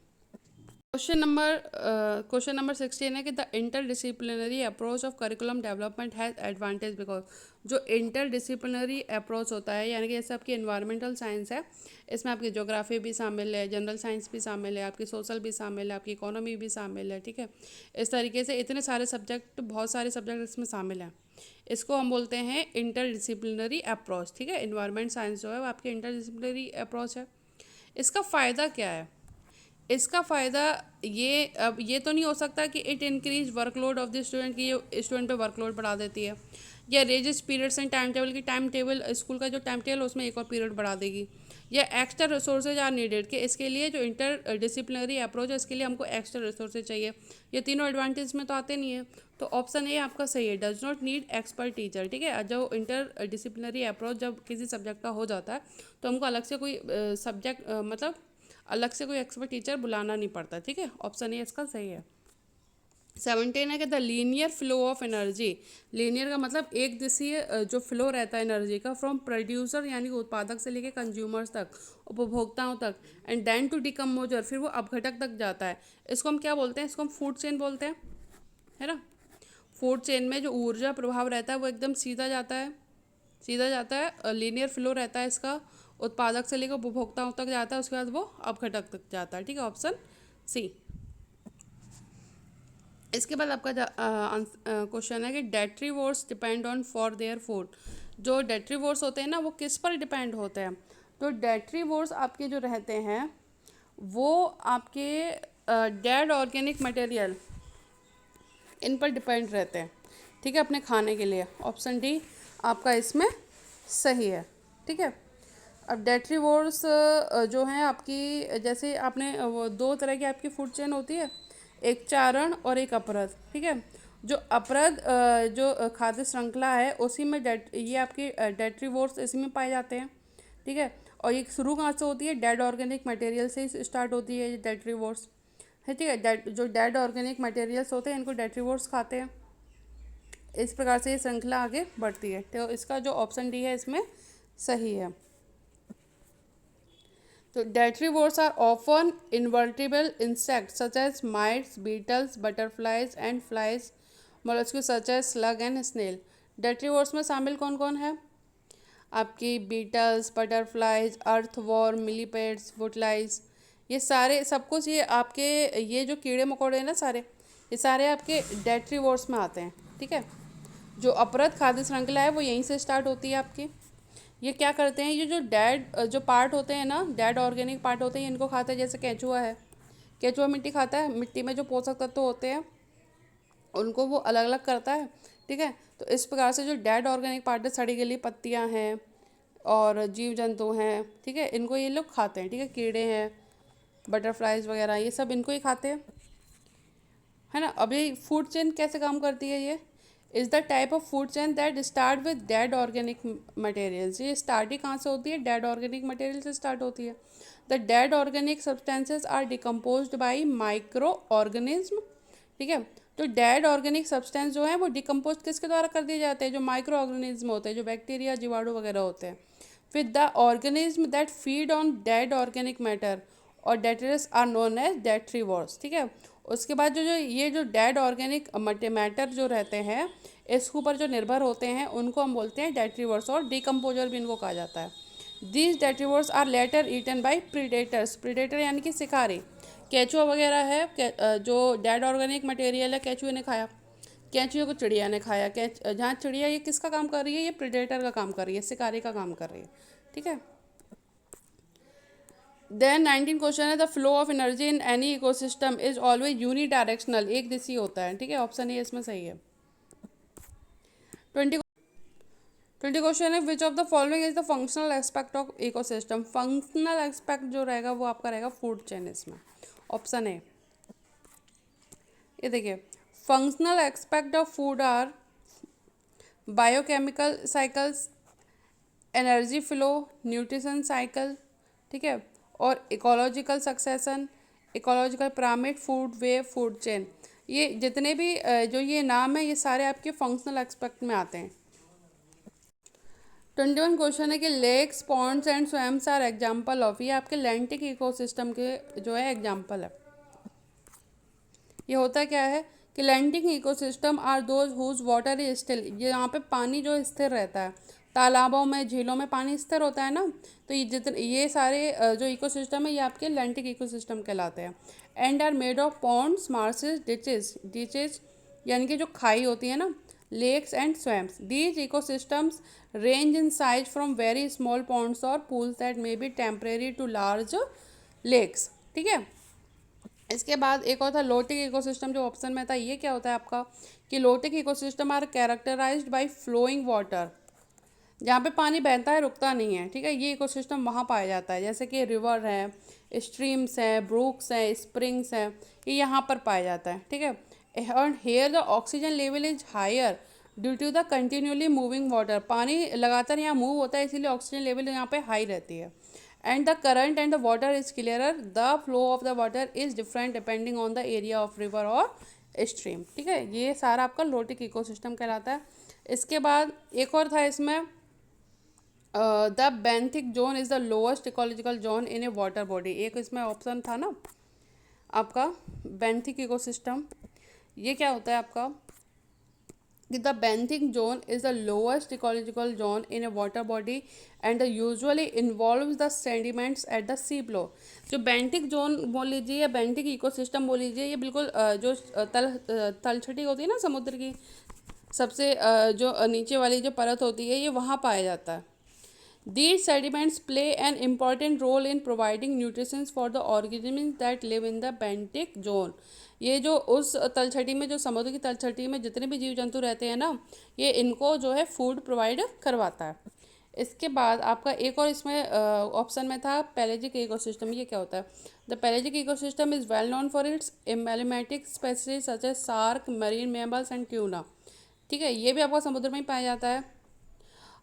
क्वेश्चन नंबर 16 है कि the inter disciplinary approach of curriculum development has advantage because. जो इंटर डिसिप्लिनरी अप्रोच होता है, यानी कि जैसे आपकी इन्वायरमेंटल साइंस है, इसमें आपकी ज्योग्राफी भी शामिल है, जनरल साइंस भी शामिल है, आपकी सोशल भी शामिल है, आपकी इकोनॉमी भी शामिल है, ठीक है। इस तरीके से इतने सारे सब्जेक्ट, बहुत सारे सब्जेक्ट इसमें शामिल हैं। इसको हम बोलते हैं इंटर डिसिप्लिनरी अप्रोच, ठीक है। इन्वायरमेंट साइंस जो है वो आपकी इंटर डिसिप्लिनरी अप्रोच है। इसका फ़ायदा क्या है? इसका फ़ायदा ये, अब ये तो नहीं हो सकता कि it increase workload of the student, की ये स्टूडेंट पे वर्कलोड बढ़ा देती है, या raises periods and time table की, टाइम टेबल स्कूल का जो टाइम टेबल उसमें एक और पीरियड बढ़ा देगी, या एक्स्ट्रा रिसोर्सेज आर नीडेड, कि इसके लिए जो इंटर डिसिप्लिनरी अप्रोच है इसके लिए हमको एक्स्ट्रा रिसोर्सेज चाहिए। ये तीनों एडवांटेज में तो आते नहीं है, तो ऑप्शन ए आपका सही है, does not need expert teacher, ठीक है। जो इंटर डिसिप्लिनरी अप्रोच जब किसी सब्जेक्ट का हो जाता है तो हमको अलग से कोई सब्जेक्ट मतलब अलग से कोई एक्सपर्ट टीचर बुलाना नहीं पड़ता, ठीक है। ऑप्शन ए इसका सही है। 17 है कि the linear flow of energy. Linear का मतलब एक दिशीय जो फ्लो रहता है एनर्जी का, फ्रॉम प्रोड्यूसर यानी कि उत्पादक से लेके कंज्यूमर्स तक, उपभोक्ताओं तक, एंड देन टू डिकम्पोजर, फिर वो अपघटक तक जाता है। इसको हम क्या बोलते हैं? इसको हम फूड चेन बोलते हैं, है ना। फूड चेन में जो ऊर्जा प्रभाव रहता है वो एकदम सीधा जाता है, सीधा जाता है, लीनियर फ्लो रहता है इसका, उत्पादक से लेकर उपभोक्ताओं तक जाता है, उसके बाद वो अपघटक तक जाता है, ठीक है। Option C. इसके बाद आपका क्वेश्चन है कि detritivores depend on for their food. जो डेट्रीवोर्स होते हैं ना, वो किस पर डिपेंड होते हैं? तो डेट्रीवोर्स आपके जो रहते हैं वो आपके डेड ऑर्गेनिक मटेरियल, इन पर डिपेंड रहते हैं, ठीक है, अपने खाने के लिए। ऑप्शन डी आपका इसमें सही है, ठीक है। अब डेट्रीवोर्स जो हैं आपकी, जैसे आपने वो दो तरह की आपकी फूड चेन होती है, एक चारण और एक अपरद, ठीक है। जो अपरद जो खाद्य श्रृंखला है उसी में ये आपकी डेट्रीवोर्स इसी में पाए जाते हैं, ठीक है। और ये शुरू कहाँ से होती है? डेड ऑर्गेनिक मटेरियल से ही स्टार्ट होती है ये डेट्रीवोर्स, है, ठीक है। जो डेड ऑर्गेनिक मटेरियल्स होते हैं इनको डेट्रीवोर्स खाते हैं। इस प्रकार से ये श्रृंखला आगे बढ़ती है, तो इसका जो ऑप्शन डी है इसमें सही है। तो detritivores are often invertebrate insect such as mites, beetles, butterflies and flies, mollusc such as slug and snail. Detritivores में शामिल कौन कौन है? आपकी beetles, butterflies, earthworm, millipedes, woodlice, ये सारे सब कुछ, ये आपके ये जो कीड़े मकोड़े हैं ना सारे, ये सारे आपके डेट्रीवोर्स में आते हैं, ठीक है। जो अपरद खाद्य श्रृंखला है वो यहीं से स्टार्ट होती है आपकी, ये क्या करते हैं, ये जो डेड जो पार्ट होते हैं ना, डेड ऑर्गेनिक पार्ट होते हैं, इनको खाते हैं। जैसे केंचुआ है, केंचुआ मिट्टी खाता है, मिट्टी में जो पोषक तत्व होते हैं उनको वो अलग अलग करता है। ठीक है, तो इस प्रकार से जो डेड ऑर्गेनिक पार्ट है, सड़ी गली पत्तियां हैं और जीव जंतु हैं, ठीक है, इनको ये लोग खाते हैं। ठीक है, कीड़े हैं, बटरफ्लाइज वगैरह, ये सब इनको ही खाते हैं, है ना। अभी फूड चेन कैसे काम करती है, ये is the type of food chain that start with dead organic materials. ये स्टार्ट ही कहाँ से होती है, डेड ऑर्गेनिक मटेरियल से स्टार्ट होती है। The dead organic substances are decomposed by micro organism. ठीक है, तो डेड ऑर्गेनिक सब्सटेंस जो है वो डिकम्पोज किसके द्वारा कर दिए जाते हैं, जो माइक्रो ऑर्गेनिज्म होते हैं, जो बैक्टीरिया जीवाणु वगैरह होते हैं। फिर the organism that feed on dead organic matter और डेटरस आर नोन एज डेट्रीवोर्स। ठीक है, उसके बाद जो जो ये जो डेड ऑर्गेनिक मैटर जो रहते हैं, इसके ऊपर जो निर्भर होते हैं, उनको हम बोलते हैं डेट्रीवर्स, और डिकम्पोजर भी इनको कहा जाता है। These detritivores are later eaten by predators. Predator यानी कि शिकारी। केंचुआ वगैरह है, जो डेड ऑर्गेनिक मटेरियल है, केंचुए ने खाया, केंचुए को चिड़िया ने खाया। जहाँ चिड़िया ये किसका काम कर रही है, ये प्रीडेटर का काम कर रही है, शिकारी का काम कर रही है। ठीक है, देन 19 क्वेश्चन है, the flow of energy in any ecosystem is always unidirectional, एक दिशा होता है। ठीक है, ऑप्शन ए इसमें सही है। 20 20 क्वेश्चन है, which of the following is the functional aspect of ecosystem. Functional aspect जो रहेगा वो आपका रहेगा फूड चेन इसमें, ऑप्शन ए। ये देखिए, functional aspect of food are biochemical cycles, energy flow, nutrition cycle, ठीक है, और ecological succession, ecological pyramid, food web, food chain. ये जितने भी जो ये नाम है, ये सारे आपके फंक्शनल एस्पेक्ट में आते हैं। 21 क्वेश्चन है कि lakes, ponds and swamps are example of. ये आपके लैंटिक इकोसिस्टम के जो है एग्जाम्पल है। ये होता क्या है कि lentic ecosystem are those whose water is still. ये यहाँ पे पानी जो स्थिर रहता है, तालाबों में, झीलों में पानी स्थिर होता है ना, तो ये सारे जो इकोसिस्टम है, ये आपके लैंडिक इकोसिस्टम कहलाते हैं। And are made of ponds, marshes, ditches, ditches यानी कि जो खाई होती है ना, lakes and swamps. These ecosystems range in size from very small ponds और pools that may be temporary to large lakes. ठीक है, इसके बाद एक और था लोटिक इकोसिस्टम, जो ऑप्शन में था। ये क्या होता है आपका कि lotic ecosystem are characterized by flowing water. जहाँ पे पानी बहता है, रुकता नहीं है। ठीक है, ये इकोसिस्टम वहाँ पाया जाता है, जैसे कि रिवर है, स्ट्रीम्स हैं, ब्रूक्स हैं, स्प्रिंग्स हैं, ये यहाँ पर पाया जाता है। ठीक है, और here the oxygen level is higher due to the continuously moving water. पानी लगातार यहाँ मूव होता है, इसीलिए ऑक्सीजन लेवल यहाँ पे हाई रहती है। And the current and the water is clearer, the flow of the water is different depending on the area of river और स्ट्रीम। ठीक है, ये सारा आपका लोटिक इकोसिस्टम कहलाता है। इसके बाद एक और था इसमें, the benthic zone is the lowest ecological zone in A water body. एक इसमें ऑप्शन था ना आपका बेंथिक इकोसिस्टम। ये क्या होता है आपका कि the benthic zone is the lowest ecological zone in A water body and usually involves the sediments at the sea floor. जो बेंथिक जोन बोल लीजिए या बेंथिक इकोसिस्टम बोल लीजिए, ये बिल्कुल जो तलछटी होती है ना समुद्र की, सबसे जो नीचे वाली जो परत होती है, ये वहाँ पाया जाता है। These sediments play an important role in providing nutrition for the organisms that live in the benthic zone। ये जो उस तलछटी में, जो समुद्र की तलछटी में जितने भी जीव जंतु रहते हैं ना, ये इनको जो है फूड प्रोवाइड करवाता है। इसके बाद आपका एक और इसमें ऑप्शन में था पेलेजिक इकोसिस्टम। ये क्या होता है, the pelagic ecosystem is well known for its emblematic species such as shark, marine mammals and tuna. ठीक है, ये भी आपका समुद्र में ही पाया जाता है।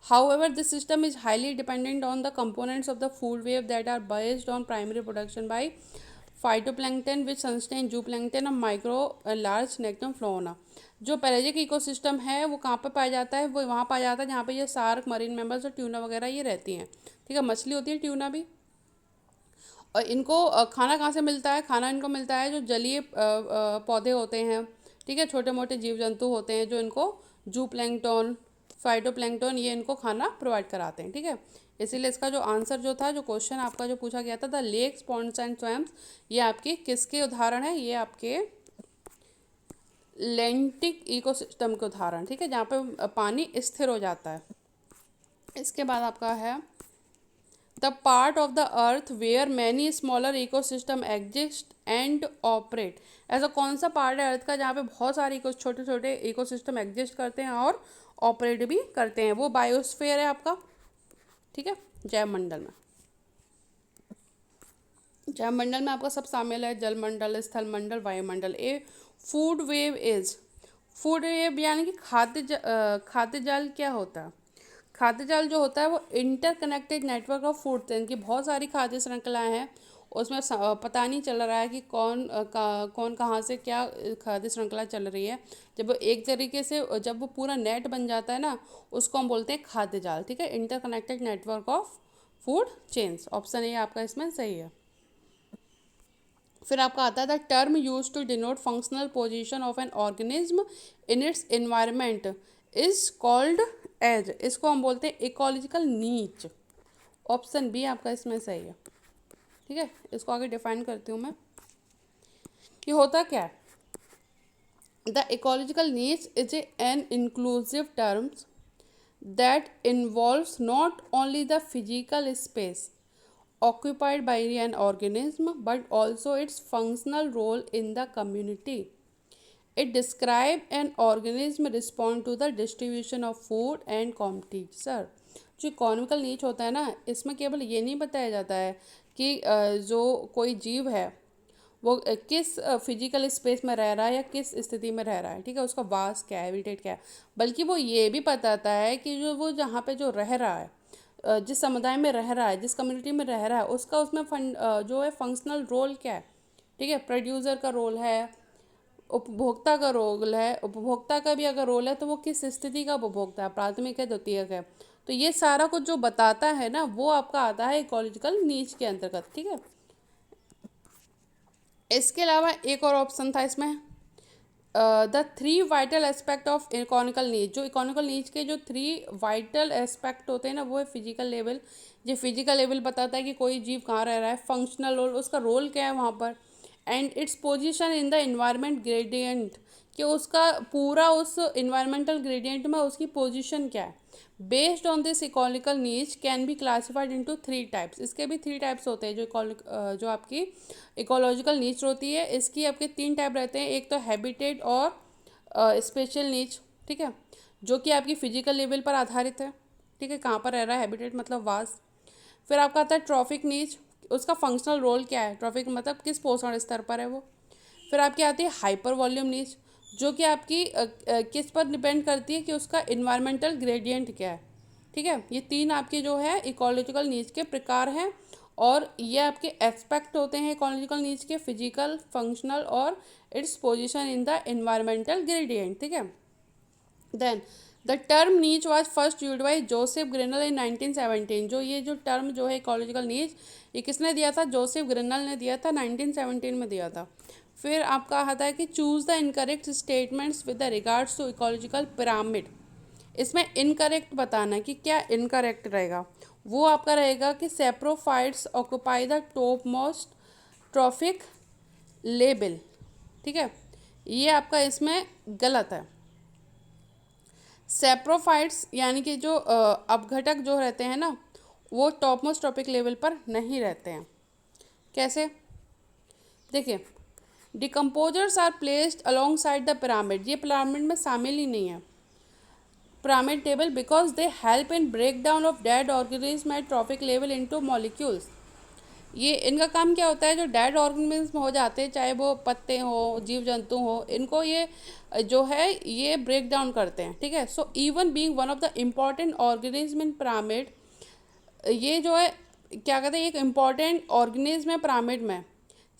However, this system is highly dependent on the components of the food web that are based on primary production by phytoplankton which sustain zooplankton and micro large नेक्टम फ्लोना। जो पेलेजिक इकोसिस्टम है वो कहाँ पर पाया जाता है, वो वहाँ पाया जाता है जहाँ पे ये सार्क, मरीन मेम्बर्स और ट्यूना वगैरह ये रहती हैं। ठीक है, मछली होती है ट्यूना भी। और इनको खाना कहाँ से मिलता है, खाना इनको मिलता है जो जलीय पौधे होते हैं। ठीक है, छोटे मोटे जीव जंतु होते हैं जो इनको जू प्लैंकटन, फाइटोप्लैंक्टन, ये इनको खाना प्रोवाइड कराते हैं। ठीक है, इसीलिए इसका जो आंसर जो था, जो क्वेश्चन आपका जो पूछा गया था, the lakes, ponds and swamps, ये आपके किसके उदाहरण है, ये आपके लेंटिक इकोसिस्टम के उदाहरण। ठीक है, जहाँ पे पानी स्थिर हो जाता है। इसके बाद आपका है the part of the earth where many smaller ecosystem exist and operate. ऐसा कौन सा पार्ट है अर्थ का जहाँ पे बहुत सारे छोटे छोटे इकोसिस्टम एग्जिस्ट करते हैं और ऑपरेट भी करते हैं? वो बायोस्फीयर है आपका, ठीक है, जैवमंडल में। जैवमंडल में आपका सब शामिल है, जलमंडल, स्थलमंडल, वायुमंडल। ए food web is, food web यानी कि खाद्य जल क्या होता है? खाद्य जाल जो होता है वो interconnected network of food chain की बहुत सारी खाद्य श्रृंखलाएं हैं, उसमें पता नहीं चल रहा है कि कौन कहाँ से क्या खाद्य श्रृंखला चल रही है। जब वो एक तरीके से जब वो पूरा नेट बन जाता है ना, उसको हम बोलते हैं खाद्य जाल, ठीक है, interconnected network of food chains. Option A आपका इसमें सही है। फिर आपका आता है the term use to denote functional position of an organism in its environment is called as, इसको हम बोलते हैं इकोलॉजिकल नीच। ऑप्शन बी आपका इसमें सही है, ठीक है। इसको आगे डिफाइन करती हूँ मैं कि होता क्या है। द इकोलॉजिकल नीच is an inclusive terms that involves not only the physical space occupied by an organism but also its functional role in the community. It describes an organism respond to the distribution of food and competition. जो economical नीच होता है ना, इसमें केवल ये नहीं बताया जाता है कि जो कोई जीव है वो किस फिजिकल स्पेस में रह रहा है या किस स्थिति में रह रहा है, ठीक है, उसका वास क्या है, हैबिटेट क्या है, बल्कि वो ये भी बताता है कि जो वो जहाँ पे जो रह रहा है, जिस समुदाय में रह रहा है, जिस कम्युनिटी में रह रहा है, उसका उसमें जो है फंक्शनल रोल क्या है, ठीक है। प्रोड्यूसर का रोल है, उपभोक्ता का रोल है, उपभोक्ता का भी अगर रोल है तो वो किस स्थिति का उपभोक्ता है, प्राथमिक है, द्वितीयक है। तो ये सारा कुछ जो बताता है ना, वो आपका आता है इकोलॉजिकल नीच के अंतर्गत, ठीक है। इसके अलावा एक और ऑप्शन था इसमें, the three vital aspect of economical नीच। जो इकोनॉमिकल नीच के जो थ्री वाइटल एस्पेक्ट होते हैं ना, वो है फिजिकल लेवल। जो फिजिकल लेवल बताता है कि कोई जीव कहाँ रह रहा है, फंक्शनल रोल, उसका रोल क्या है वहाँ पर, and it's position in the environment gradient, कि उसका पूरा उस इन्वायरमेंटल ग्रेडियंट में उसकी पोजीशन क्या है। बेस्ड ऑन दिस इकोलॉजिकल नीच can be classified into three types. इसके भी थ्री टाइप्स होते हैं। जो आपकी इकोलॉजिकल नीच होती है, इसकी आपके तीन टाइप रहते हैं। एक तो हैबिटेट और स्पेशल नीच, ठीक है, जो कि आपकी फिजिकल लेवल पर आधारित है, ठीक है, कहाँ पर रह रहा है, हैबिटेट मतलब वास। फिर आपका आता है ट्रॉफिक नीच, उसका फंक्शनल रोल क्या है, ट्रॉफिक मतलब किस पोषण स्तर पर है वो। फिर आपकी आती है हाइपर वॉल्यूम नीच, जो कि आपकी किस पर डिपेंड करती है कि उसका इन्वायरमेंटल ग्रेडियंट क्या है, ठीक है। ये तीन आपके जो है इकोलॉजिकल नीच के प्रकार हैं, और ये आपके एस्पेक्ट होते हैं इकोलॉजिकल नीच के, फिजिकल, फंक्शनल और its position in the environmental gradient, ठीक है। Then the term niche was first used by Joseph Grinnell in 1917। जो ये जो टर्म जो है इकोलॉजिकल नीच, ये किसने दिया था, जोसेफ ग्रेनल ने दिया था, 1917 में दिया था। फिर आपका आता है कि choose the incorrect statements with the regards to ecological pyramid. इसमें इनकरेक्ट बताना है कि क्या इनकरेक्ट रहेगा। वो आपका रहेगा कि saprophytes occupy the top most trophic लेबल, ठीक है, ये आपका इसमें गलत है। सेप्रोफाइट्स यानी कि जो अपघटक जो रहते हैं ना, वो टॉप मोस्ट ट्रॉपिक लेवल पर नहीं रहते हैं। कैसे, देखिए, decomposers are placed along side the pyramid, ये पिरामिड में शामिल ही नहीं है, pyramid table, because they help in break down of dead organism at trophic level into molecules. ये इनका काम क्या होता है, जो डेड ऑर्गेनिज्म हो जाते हैं, चाहे वो पत्ते हो, जीव जंतु हो, इनको ये जो है ये ब्रेक डाउन करते हैं, ठीक है। So even being one of the important organism in pyramid, ये जो है क्या कहते हैं, एक इम्पॉर्टेंट ऑर्गेनिज्म है पिरामिड में।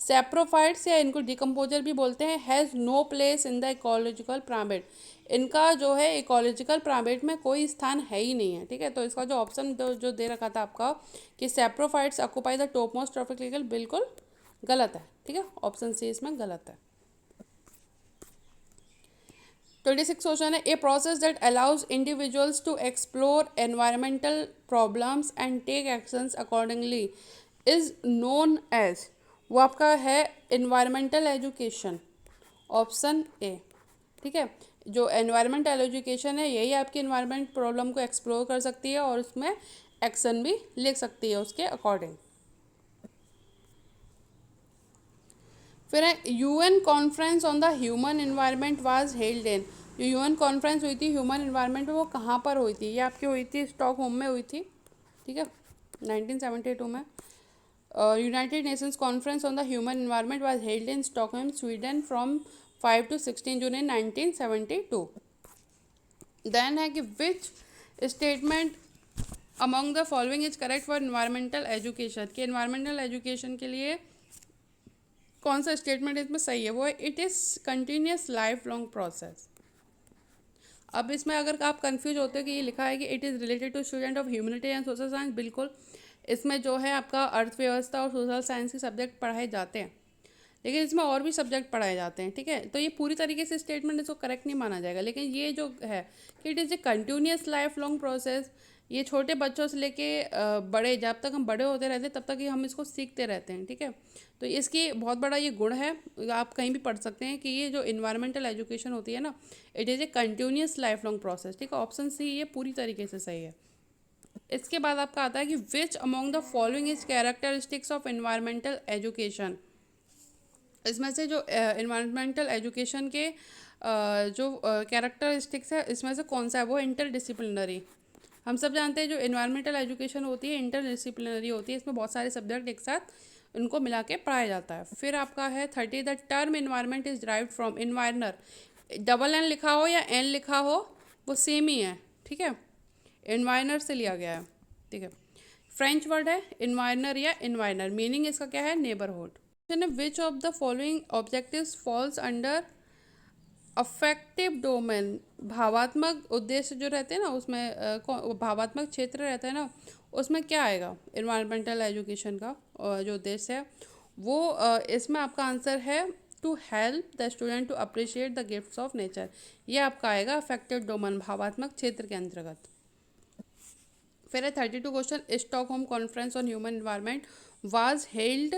सेप्रोफाइट्स या इनको डिकम्पोजर भी बोलते हैं, has no place in the ecological pyramid. इनका जो है इकोलॉजिकल पिरामिड में कोई स्थान है ही नहीं है, ठीक है। तो इसका जो ऑप्शन जो दे रखा था आपका कि saprophytes occupy the top most trophic level, बिल्कुल गलत है, ठीक है, ऑप्शन सी इसमें गलत है। 26 क्वेश्चन है, a process that allows individuals to explore environmental problems and take actions accordingly is known as, वो आपका है इन्वायरमेंटल एजुकेशन, ऑप्शन ए, ठीक है। जो एनवायरमेंटल एजुकेशन है यही आपकी एनवायरमेंट प्रॉब्लम को एक्सप्लोर कर सकती है और उसमें एक्शन भी ले सकती है उसके अकॉर्डिंग। फिर है UN conference on the human environment was held इन। जो यूएन कॉन्फ्रेंस हुई थी ह्यूमन एनवायरनमेंट में, वो कहाँ पर हुई थी? ये आपकी हुई थी स्टॉकहोम में हुई थी, ठीक है, 1972 में। United Nations conference on the human environment was held in Stockholm Sweden from 5 to 16 June in 1972। Then है कि which statement among the following is correct for environmental education. कि एनवायरमेंटल एजुकेशन के लिए कौन सा स्टेटमेंट इसमें सही है? वो है it is continuous life long process. अब इसमें अगर आप कंफ्यूज होते हो कि ये लिखा है कि it is related to student of humanity and social science, बिल्कुल इसमें जो है आपका अर्थव्यवस्था और सोशल साइंस के सब्जेक्ट पढ़ाए जाते हैं, लेकिन इसमें और भी सब्जेक्ट पढ़ाए जाते हैं, ठीक है। तो ये पूरी तरीके से स्टेटमेंट इसको करेक्ट नहीं माना जाएगा, लेकिन ये जो है कि it is a continuous life long process, ये छोटे बच्चों से लेके बड़े, जब तक हम बड़े होते रहते हैं तब तक ही हम इसको सीखते रहते हैं, ठीक है। तो इसकी बहुत बड़ा ये गुण है, आप कहीं भी पढ़ सकते हैं कि ये जो इन्वायरमेंटल एजुकेशन होती है ना, it is a continuous life long process, ठीक है। ऑप्शन सी ये पूरी तरीके से सही है। इसके बाद आपका आता है कि which among the following is characteristics of environmental education. इसमें से जो इन्वायरमेंटल एजुकेशन के जो कैरेक्टरिस्टिक्स है, इसमें से कौन सा है? वो इंटर डिसिप्लिनरी। हम सब जानते हैं जो इन्वायरमेंटल एजुकेशन होती है इंटर डिसिप्लिनरी होती है, इसमें बहुत सारे सब्जेक्ट एक साथ उनको मिला के पढ़ाया जाता है। फिर आपका है 30, the term environment is derived from environner. Double N लिखा हो या एन लिखा हो वो सेम ही है, ठीक है, इन्वायरनर से लिया गया है, ठीक है। फ्रेंच वर्ड है इन्वायरनर या इन्वायरनर, मीनिंग इसका क्या है? Neighbourhood. Which of the following objectives falls under affective domain. भावात्मक उद्देश्य जो रहते हैं ना उसमें भावात्मक क्षेत्र रहता है ना, उसमें क्या आएगा? इन्वायरमेंटल एजुकेशन का जो उद्देश्य है वो इसमें आपका आंसर है to help the student to appreciate the gifts of nature. ये आपका आएगा अफेक्टिव डोमेन, भावात्मक क्षेत्र के अंतर्गत। फिर है 32 question, Stockholm conference on human environment was held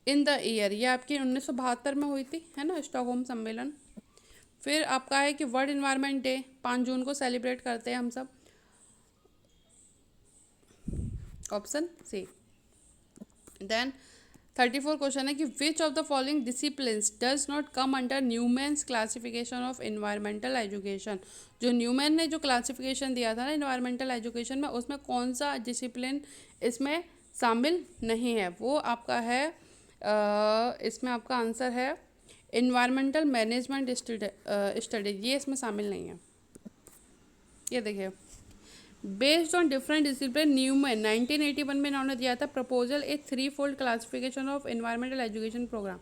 in the year. ये आपकी 1972 में हुई थी, है ना, स्टॉकहोम सम्मेलन। फिर आपका है कि वर्ल्ड इन्वायरमेंट डे 5 जून को सेलिब्रेट करते हैं हम सब, ऑप्शन सी। देन 34 क्वेश्चन है कि विच of the following disciplines does not come under Newman's classification of environmental education. जो न्यूमैन ने जो क्लासिफिकेशन दिया था ना इन्वायरमेंटल एजुकेशन में, उसमें कौन सा डिसिप्लिन इसमें शामिल नहीं है? वो आपका है इसमें आपका आंसर है इन्वायरमेंटल मैनेजमेंट स्टडी, ये इसमें शामिल नहीं है। ये देखिए, based on different discipline Newman 1981 में इन्होंने दिया था proposal a 3-fold classification of environmental education program.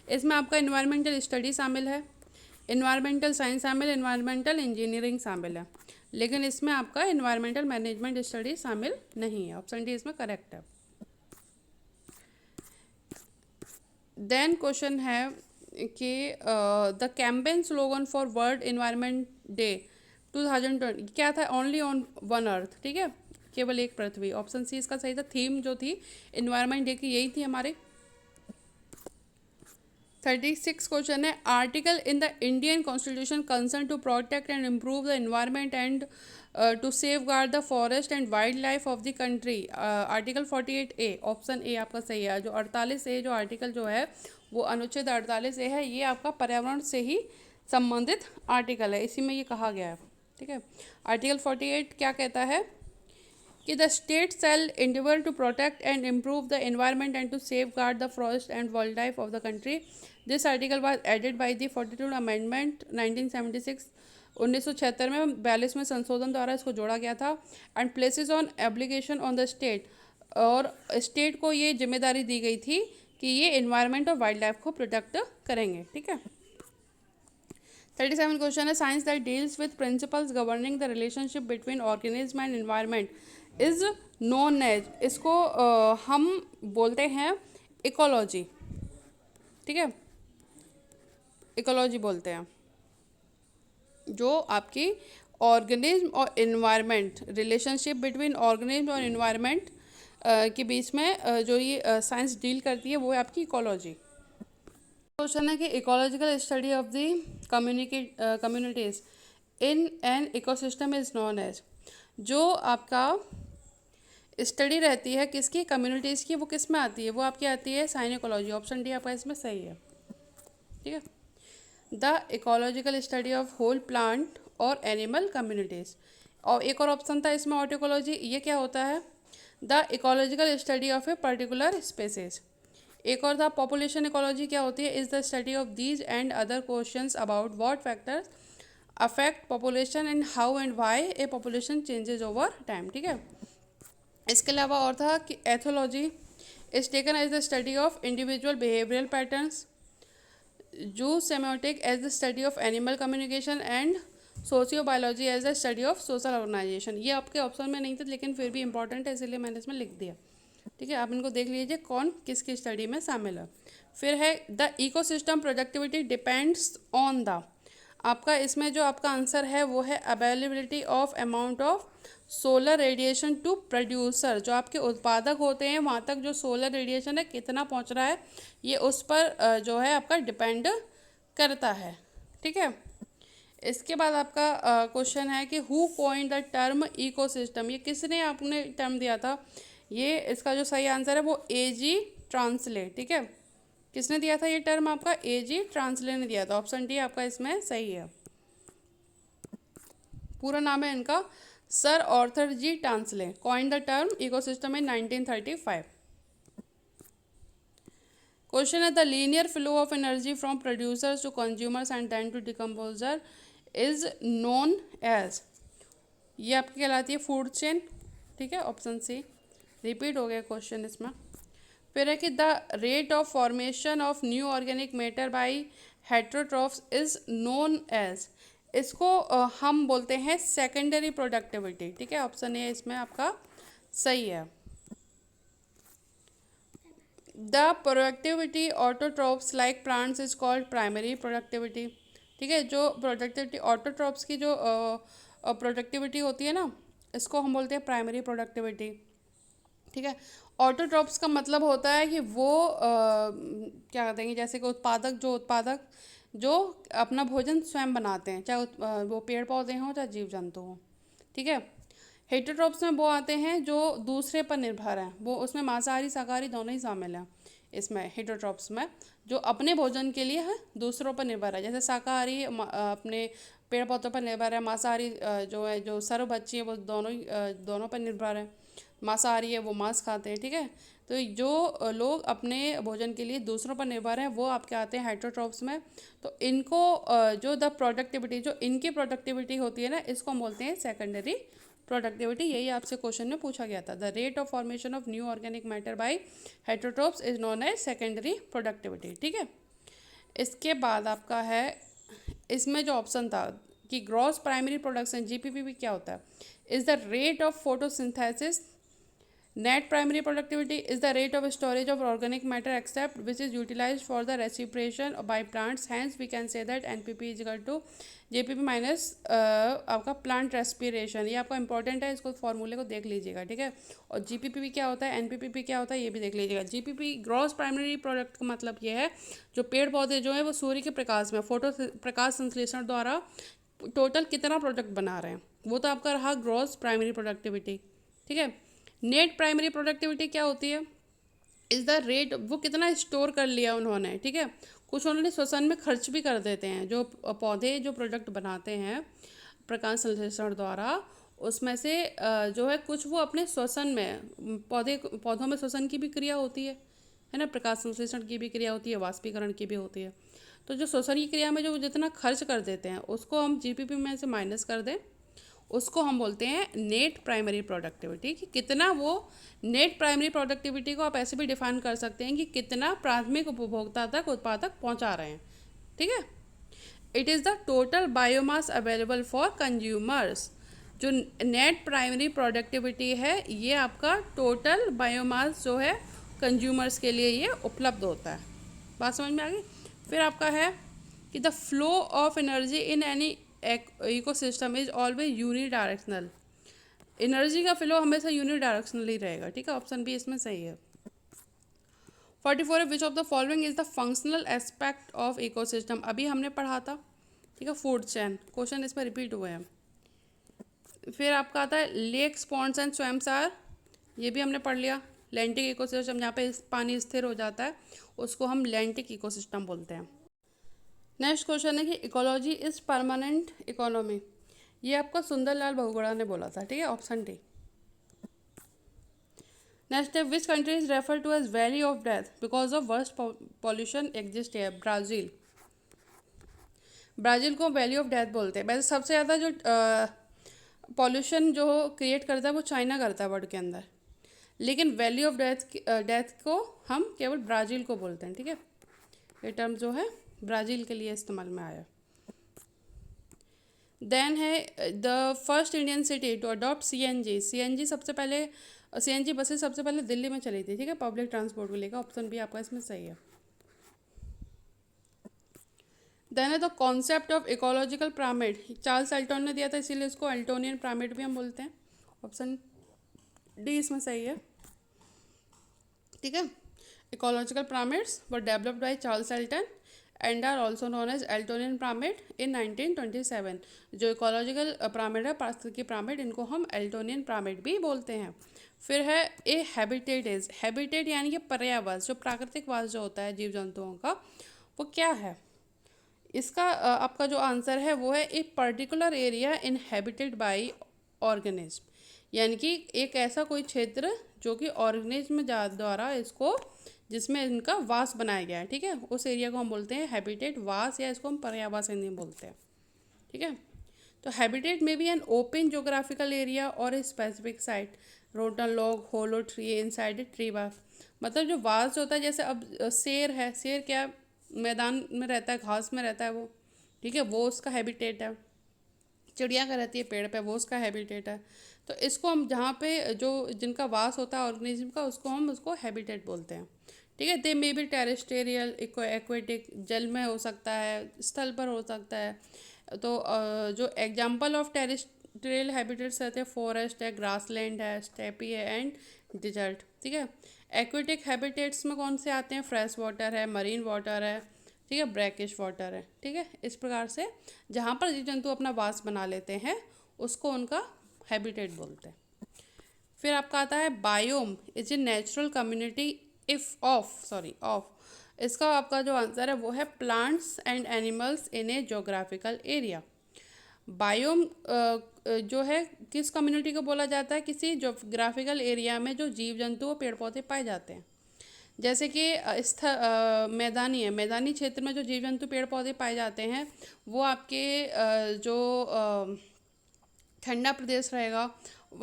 इसमें आपका इन्वायरमेंटल स्टडी शामिल है, इन्वायरमेंटल साइंस शामिल, इन्वायरमेंटल इंजीनियरिंग शामिल है, लेकिन इसमें आपका इन्वायरमेंटल मैनेजमेंट स्टडी शामिल नहीं है। ऑप्शन डी इसमें करेक्ट है। देन क्वेश्चन है कि the campaign slogan for world environment day 2020 क्या था? ओनली ऑन वन अर्थ, ठीक है, केवल एक पृथ्वी। ऑप्शन सी इसका सही था। थीम जो थी इन्वायरमेंट डे की यही थी हमारे। 36 क्वेश्चन है, article in the Indian constitution concern to protect and improve the environment and to safeguard the forest and wildlife of the country. Article 48A, option A आपका सही है। जो 48A जो आर्टिकल जो है वो अनुच्छेद 48A है, ये आपका पर्यावरण से ही संबंधित आर्टिकल है, इसी में ये कहा गया है, ठीक है। आर्टिकल 48 क्या कहता है कि the state shall endeavor to protect and improve the environment and to safeguard the forest and wildlife of the country. This article was added by the 42 amendment 1976, 1976 में 42 में संशोधन द्वारा इसको जोड़ा गया था। And places on obligation on the state, और state को ये जिम्मेदारी दी गई थी कि ये इन्वायरमेंट और वाइल्ड लाइफ को प्रोटेक्ट करेंगे, ठीक है। 37 क्वेश्चन है, science that deals with principles governing the relationship between organism and environment is known as. इसको हम बोलते हैं इकोलॉजी, ठीक है, इकोलॉजी बोलते हैं। जो आपकी ऑर्गेनिज्म और इन्वायरमेंट, रिलेशनशिप बिटवीन ऑर्गेनिज्म और इन्वायरमेंट के बीच में जो ये साइंस डील करती है वो है आपकी इकोलॉजी। क्वेश्चन है कि ecological study of the communities in an ecosystem is known as, जो आपका स्टडी रहती है किसकी, कम्युनिटीज़ की, वो किस में आती है, वो आपकी आती है साइनिकोलॉजी। ऑप्शन डी आपका इसमें सही है। ठीक है। The ecological study of whole plant और एनिमल कम्युनिटीज़। और एक और ऑप्शन था इसमें ऑर्टिकोलॉजी, ये क्या होता है, the ecological study of a particular species. एक और था पॉपुलेशन इकोलॉजी, क्या होती है, is the study of these and other questions about what factors affect population and how and why a population changes over time. ठीक है। इसके अलावा और था कि ethology is taken as the study of individual behavioural patterns, zoosemiotic as the study of animal communication and sociobiology as the study of social organization. ये आपके option में नहीं थे लेकिन फिर भी इंपॉर्टेंट है, इसलिए मैंने इसमें लिख दिया। ठीक है, आप इनको देख लीजिए कौन किसकी स्टडी में शामिल है। फिर है the ecosystem productivity depends on the, आपका इसमें जो आपका आंसर है वो है availability of amount of solar radiation to producer. जो आपके उत्पादक होते हैं वहाँ तक जो सोलर रेडिएशन है कितना पहुँच रहा है, ये उस पर जो है आपका डिपेंड करता है। ठीक है। इसके बाद आपका क्वेश्चन है कि who coined the term ecosystem, ये किसने आपने टर्म दिया था, ये इसका जो सही आंसर है वो A.G. ट्रांसले। ठीक है, किसने दिया था ये टर्म, आपका A.G. ट्रांसले ने दिया था। ऑप्शन डी आपका इसमें सही है। पूरा नाम है इनका sir Arthur G Tansley, coined the term ecosystem in 1935। Question है the linear flow of energy from producers to consumers and then to decomposer is known as, ये आपकी कहलाती है फूड चेन। ठीक है, ऑप्शन सी रिपीट हो गया क्वेश्चन इसमें। फिर है कि the rate of formation of new organic matter by heterotrophs is known as, इसको हम बोलते हैं सेकेंडरी प्रोडक्टिविटी। ठीक है, ऑप्शन ए इसमें आपका सही है। The productivity autotrophs like plants is called primary productivity. ठीक है, जो प्रोडक्टिविटी ऑटोट्रॉप्स की जो प्रोडक्टिविटी होती है ना, इसको हम बोलते हैं प्राइमरी प्रोडक्टिविटी। ठीक है, ऑटोट्रॉप्स का मतलब होता है कि वो क्या कहते हैं, जैसे कि उत्पादक जो अपना भोजन स्वयं बनाते हैं, चाहे वो पेड़ पौधे हों चाहे जीव जंतु हों। ठीक है। हेटरोट्रॉप्स में वो आते हैं जो दूसरे पर निर्भर हैं, वो उसमें मांसाहारी शाकाहारी दोनों ही शामिल हैं। इसमें हेटरोट्रॉप्स में जो अपने भोजन के लिए है दूसरों पर निर्भर है, जैसे शाकाहारी अपने पेड़ पौधों पर निर्भर है, मांसाहारी जो है जो सर्वभक्षी है वो दोनों पर निर्भर है, मांसाहारी है वो मांस खाते हैं। ठीक है, तो जो लोग अपने भोजन के लिए दूसरों पर निर्भर हैं वो आपके आते हैं हेटरोट्रॉप्स में। तो इनको जो द प्रोडक्टिविटी जो इनकी प्रोडक्टिविटी होती है ना, इसको हम बोलते हैं सेकेंडरी प्रोडक्टिविटी। यही आपसे क्वेश्चन में पूछा गया था, the rate of formation of new organic matter by heterotrophs is known as secondary productivity. ठीक है। इसके बाद आपका है इसमें जो ऑप्शन था कि ग्रॉस प्राइमरी प्रोडक्शन GPP क्या होता है, is the rate of photosynthesis. Net primary productivity is the rate of storage of organic matter except which is utilized for the respiration by plants. Hence, we can say that NPP is equal to JPP minus आपका plant respiration. ये आपका important है, इसको फॉर्मूले को देख लीजिएगा। ठीक है, और GPP क्या होता है, NPP क्या होता है, ये भी देख लीजिएगा। GPP ग्रॉस प्राइमरी प्रोडक्ट का मतलब ये है जो पेड़ पौधे जो है वो सूर्य के प्रकाश में प्रकाश संश्लेषण द्वारा टोटल कितना प्रोडक्ट बना रहे हैं, वो तो आपका रहा ग्रॉस प्राइमरी प्रोडक्टिविटी। ठीक है। नेट प्राइमरी प्रोडक्टिविटी क्या होती है, इज द रेट, वो कितना स्टोर कर लिया उन्होंने। ठीक है, कुछ उन्होंने श्वसन में खर्च भी कर देते हैं, जो पौधे जो प्रोडक्ट बनाते हैं प्रकाश संश्लेषण द्वारा, उसमें से जो है कुछ वो अपने श्वसन में पौधों में श्वसन की भी क्रिया होती है ना, प्रकाश संश्लेषण की भी क्रिया होती है, वाष्पीकरण की भी होती है। तो जो श्वसन की क्रिया में जो जितना खर्च कर देते हैं उसको हम GPP में से माइनस कर दें, उसको हम बोलते हैं नेट प्राइमरी प्रोडक्टिविटी। कि कितना वो नेट प्राइमरी प्रोडक्टिविटी को आप ऐसे भी डिफाइन कर सकते हैं कि कितना प्राथमिक उपभोक्ता तक उत्पादक पहुंचा रहे हैं। ठीक है, it is the total biomass available for consumers. जो नेट प्राइमरी प्रोडक्टिविटी है ये आपका टोटल बायोमास जो है कंज्यूमर्स के लिए ये उपलब्ध होता है। बात समझ में आ गई। फिर आपका है कि the flow of energy in any ecosystem is always unidirectional. Energy का फ्लो हमेशा यूनिडायरेक्शनल ही रहेगा। ठीक है, ऑप्शन बी इसमें सही है। 44 which of the following is the functional aspect of ecosystem, अभी हमने पढ़ा था ठीक है, फूड चेन, क्वेश्चन इसमें रिपीट हुए हैं। फिर आपका आता है lakes, ponds and swamps are, ये भी हमने पढ़ लिया। लैंटिक इकोसिस्टम, जहाँ पे पानी स्थिर हो जाता है उसको हम लैंटिक इकोसिस्टम बोलते हैं। नेक्स्ट क्वेश्चन है कि इकोलॉजी इज परमानेंट इकोनॉमी, ये आपका सुंदरलाल बहुगुणा ने बोला था, ठीक है, ऑप्शन डी। नेक्स्ट है which country is refer to as valley of death because of worst pollution exist है, ब्राज़ील। ब्राज़ील को वैली ऑफ डेथ बोलते हैं। वैसे सबसे ज़्यादा जो पॉल्यूशन जो क्रिएट करता है वो चाइना करता है वर्ल्ड के अंदर, लेकिन वैली ऑफ डेथ को हम केवल ब्राज़ील को बोलते हैं, ठीक है। ये टर्म जो है ब्राज़ील के लिए इस्तेमाल में आया। देन है the first Indian city to adopt CNG, CNG सबसे पहले, सीएनजी बसेस सबसे पहले दिल्ली में चली थी, ठीक है, पब्लिक ट्रांसपोर्ट को लेकर। ऑप्शन बी आपका इसमें सही है। देन है the concept of ecological pyramid, Charles Elton ने दिया था, इसीलिए इसको एल्टोनियन पिरामिड भी हम बोलते हैं। ऑप्शन डी इसमें सही है, ठीक है। Ecological pyramids were developed by Charles Elton and are also known as Eltonian pyramid in 1927। जो इकोलॉजिकल पिरामिड है, पारिस्थितिकी पिरामिड, इनको हम एल्टोनियन पिरामिड भी बोलते हैं। फिर है ए हैबिटेट इज, हैबिटेट यानी कि पर्यावास, जो प्राकृतिक वास जो होता है जीव जंतुओं का, वो क्या है। इसका आपका जो आंसर है वो है a particular area inhabited bye organism, यानी कि एक ऐसा कोई क्षेत्र जो कि ऑर्गेनिज्म द्वारा इसको, जिसमें इनका वास बनाया गया है, ठीक है, उस एरिया को हम बोलते हैं हैबिटेट, वास, या इसको हम पर्यावास हिंदी में बोलते हैं, ठीक है। तो हैबिटेट में भी एन ओपन जोग्राफिकल एरिया और a specific site, rotten log, hollow tree inside a tree bark. मतलब जो वास होता है, जैसे अब शेर है, शेर क्या मैदान में रहता है, घास में रहता है वो, ठीक है, वो उसका हैबिटेट है। चिड़िया का रहती है पेड़ पे, वो उसका हैबिटेट है। तो इसको हम जहाँ पे जो जिनका वास होता है ऑर्गेनिज्म का, उसको हम उसको हैबिटेट बोलते हैं, ठीक है। दे मे बी टेरेस्टेरियल, एक्वेटिक, जल में हो सकता है, स्थल पर हो सकता है। तो जो एग्जाम्पल ऑफ टेरेस्ट्रियल हैबिटेट्स रहते हैं, फॉरेस्ट है, ग्रासलैंड है, स्टेपी है एंड डिजर्ट, ठीक है। एक्वेटिक हैबिटेट्स में कौन से आते हैं, फ्रेश वाटर है, मरीन वाटर है, ठीक है, ब्रैकिश वाटर है, ठीक है। इस प्रकार से जहाँ पर जीव जंतु अपना वास बना लेते हैं उसको उनका हैबिटेट बोलते हैं। फिर आपका आता है biome is a natural community if of, इसका आपका जो आंसर है वो है plants and animals in A geographical area. Biome जो है किस कम्युनिटी को बोला जाता है, किसी जोग्राफिकल एरिया में जो जीव जंतु पेड़ पौधे पाए जाते हैं। जैसे कि मैदानी है, मैदानी क्षेत्र में जो जीव जंतु पेड़ पौधे पाए जाते हैं वो आपके जो ठंडा प्रदेश रहेगा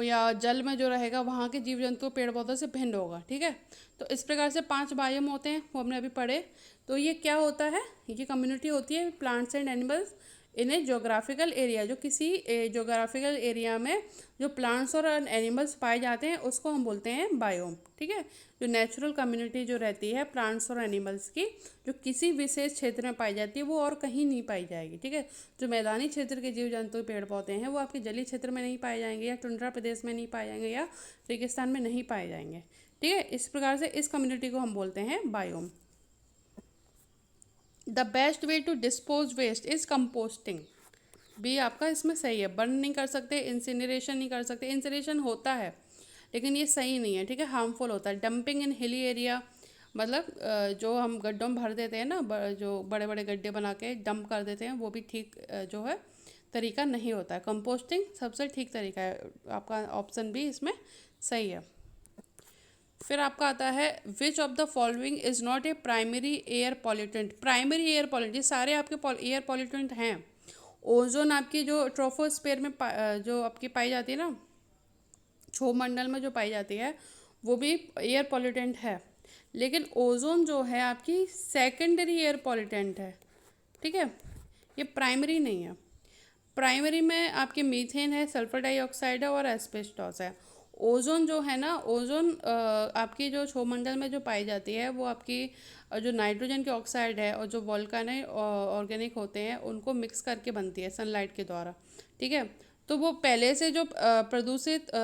या जल में जो रहेगा वहाँ के जीव जंतु पेड़ पौधों से भिन्न होगा, ठीक है। तो इस प्रकार से 5 बायोम होते हैं, वो हमने अभी पढ़े। तो ये क्या होता है, ये कम्युनिटी होती है plants and animals in A geographical area, जो किसी जोग्राफिकल एरिया में जो प्लांट्स और एनिमल्स पाए जाते हैं उसको हम बोलते हैं बायोम, ठीक है। जो नेचुरल कम्युनिटी जो रहती है प्लांट्स और एनिमल्स की, जो किसी विशेष क्षेत्र में पाई जाती है, वो और कहीं नहीं पाई जाएगी, ठीक है। जो मैदानी क्षेत्र के जीव जंतु पेड़ पौधे हैं वो आपके जलीय क्षेत्र में नहीं पाए जाएंगे, या टुंड्रा प्रदेश में नहीं पाए जाएंगे, या रेगिस्तान में नहीं पाए जाएंगे, ठीक है। इस प्रकार से इस कम्युनिटी को हम बोलते हैं biome. The best way to dispose waste is composting, भी आपका इसमें सही है। बर्न नहीं कर सकते, इंसिनरेशन नहीं कर सकते, इंसिनरेशन होता है लेकिन ये सही नहीं है, ठीक है, हार्मफुल होता है। डंपिंग इन हिली एरिया, मतलब जो हम गड्ढों में भर देते हैं ना, जो बड़े बड़े गड्ढे बना के डंप कर देते हैं, वो भी ठीक जो है तरीका नहीं होता है। कंपोस्टिंग सबसे ठीक तरीका है, आपका ऑप्शन भी इसमें सही है। फिर आपका आता है which of the following is not a primary air pollutant, primary air pollutant, ये सारे आपके एयर पॉल्यूटेंट हैं। ओजोन आपकी जो ट्रोफोस्फेयर में जो आपकी पाई जाती है ना, क्षोभ मंडल में जो पाई जाती है, वो भी एयर पॉल्यूटेंट है। लेकिन ओजोन जो है आपकी सेकेंडरी एयर पॉल्यूटेंट है, ठीक है, ये प्राइमरी नहीं है। प्राइमरी में आपके मीथेन है, सल्फर डाइऑक्साइड है और एस्बेस्टॉस है। ओजोन जो है ना, ओजोन आपकी जो क्षोभमंडल में जो पाई जाती है वो आपकी जो नाइट्रोजन के ऑक्साइड है और जो वोल्केनिक ऑर्गेनिक होते हैं उनको मिक्स करके बनती है सनलाइट के द्वारा, ठीक है। तो वो पहले से जो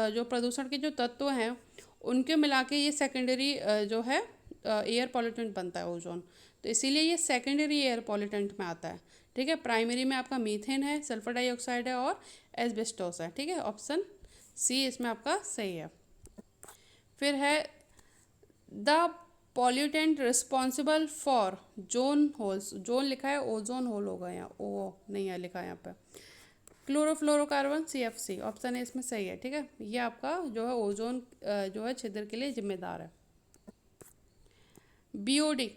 जो प्रदूषण के जो तत्व हैं उनके मिला के ये सेकेंडरी जो है एयर पॉल्यूटेंट बनता है ओजोन, तो इसीलिए ये सेकेंडरी एयर पॉल्यूटेंट में आता है, ठीक है। प्राइमरी में आपका मीथेन है, सल्फर डाइऑक्साइड है और एस्बेस्टोस है, ठीक है। ऑप्शन सी इसमें आपका सही है। फिर है the pollutant responsible for zone holes, zone लिखा है ओजोन होल होगा यहाँ, ओ नहीं है लिखा है यहाँ पे, क्लोरोफ्लोरोकार्बन CFC, ऑप्शन ए इसमें सही है, ठीक है। ये आपका जो है ओजोन जो है छिद्र के लिए जिम्मेदार है। BOD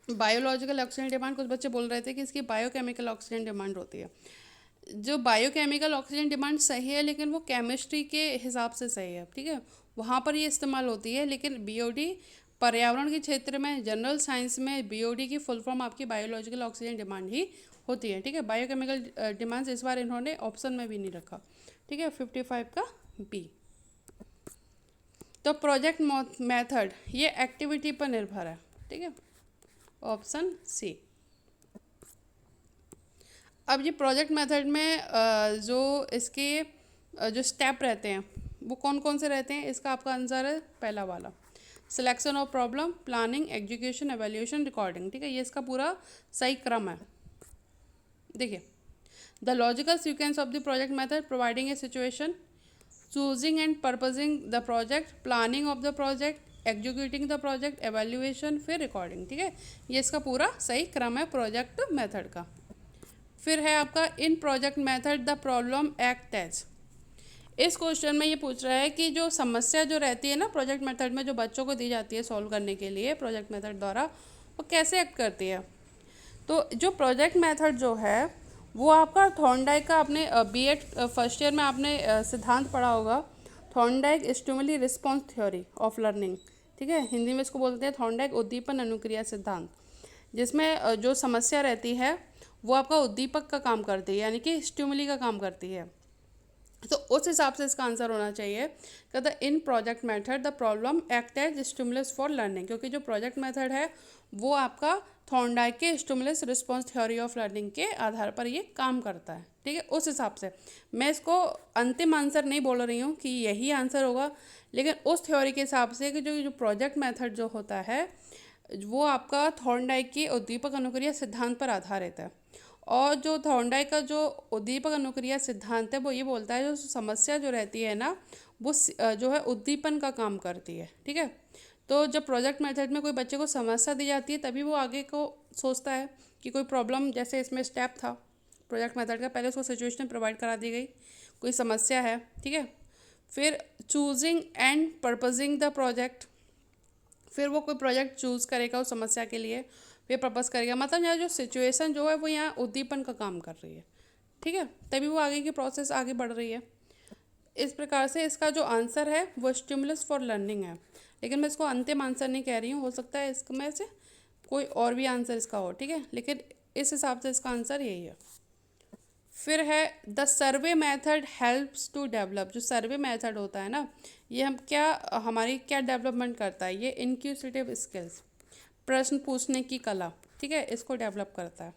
बायोलॉजिकल ऑक्सीजन डिमांड, कुछ बच्चे बोल रहे थे कि इसकी बायोकेमिकल ऑक्सीजन डिमांड होती है। जो बायोकेमिकल ऑक्सीजन डिमांड सही है, लेकिन वो केमिस्ट्री के हिसाब से सही है, ठीक है, वहाँ पर ये इस्तेमाल होती है। लेकिन BOD पर्यावरण के क्षेत्र में, जनरल साइंस में BOD की फुल फॉर्म आपकी बायोलॉजिकल ऑक्सीजन डिमांड ही होती है, ठीक है। बायोकेमिकल डिमांड्स इस बार इन्होंने ऑप्शन में भी नहीं रखा, ठीक है। 55 का B। तो प्रोजेक्ट मेथड ये एक्टिविटी पर निर्भर है, ठीक है, ऑप्शन सी। अब ये प्रोजेक्ट मेथड में जो इसके जो स्टेप रहते हैं वो कौन कौन से रहते हैं, इसका आपका आंसर है पहला वाला, selection of problem, planning, execution, evaluation, recording, ठीक है। ये इसका पूरा सही क्रम है। देखिए, the logical sequence of the project method, providing a situation, choosing and purposing the project, planning of the project, executing the project, evaluation, फिर रिकॉर्डिंग, ठीक है। ये इसका पूरा सही क्रम है प्रोजेक्ट मेथड का। फिर है आपका in project method the problem act as. इस क्वेश्चन में ये पूछ रहा है कि जो समस्या जो रहती है ना प्रोजेक्ट मेथड में, जो बच्चों को दी जाती है सॉल्व करने के लिए प्रोजेक्ट मेथड द्वारा, वो कैसे एक्ट करती है। तो जो प्रोजेक्ट मेथड जो है वो आपका थॉर्नडाइक का, आपने B.Ed फर्स्ट ईयर में आपने सिद्धांत पढ़ा होगा, Thorndike stimuli response theory of learning, ठीक है। हिंदी में इसको बोलते हैं थॉर्नडाइक उद्दीपन अनुक्रिया सिद्धांत, जिसमें जो समस्या रहती है वो आपका उद्दीपक का काम करती है, यानी कि स्टिमुली का काम करती है। तो उस हिसाब से इसका आंसर होना चाहिए कि the in project method the problem act as stimulus for learning, क्योंकि जो प्रोजेक्ट मेथड है वो आपका थॉर्नडाइक के stimulus response theory of learning के आधार पर ये काम करता है, ठीक है। उस हिसाब से मैं इसको अंतिम आंसर नहीं बोल रही हूँ कि यही आंसर होगा, लेकिन उस थ्योरी के हिसाब से कि जो प्रोजेक्ट मेथड जो होता है वो आपका थॉर्नडाइक के उद्दीपक अनुक्रिया सिद्धांत पर आधारित है। और जो थॉर्नडाइक का जो उद्दीपक अनुक्रिया सिद्धांत है वो ये बोलता है जो समस्या जो रहती है ना वो जो है उद्दीपन का काम करती है, ठीक है। तो जब प्रोजेक्ट मेथड में कोई बच्चे को समस्या दी जाती है तभी वो आगे को सोचता है कि कोई प्रॉब्लम, जैसे इसमें स्टेप था प्रोजेक्ट मेथड का, पहले उसको सिचुएशन प्रोवाइड करा दी गई, कोई समस्या है, ठीक है। फिर choosing and purposing the project, फिर वो कोई प्रोजेक्ट चूज़ करेगा उस समस्या के लिए, फिर पर्पस करेगा, मतलब यहाँ जो सिचुएशन जो है वो यहाँ उद्दीपन का काम कर रही है, ठीक है, तभी वो आगे की प्रोसेस आगे बढ़ रही है। इस प्रकार से इसका जो आंसर है वो स्टिमुलस फॉर लर्निंग है, लेकिन मैं इसको अंतिम आंसर नहीं कह रही हूँ, हो सकता है इसमें से कोई और भी आंसर इसका हो, ठीक है, लेकिन इस हिसाब से इसका आंसर यही है। फिर है the survey method helps to develop, जो सर्वे मेथड होता है ना ये हम क्या हमारी क्या डेवलपमेंट करता है, ये इंक्यूसिटिव स्किल्स, प्रश्न पूछने की कला, ठीक है, इसको डेवलप करता है।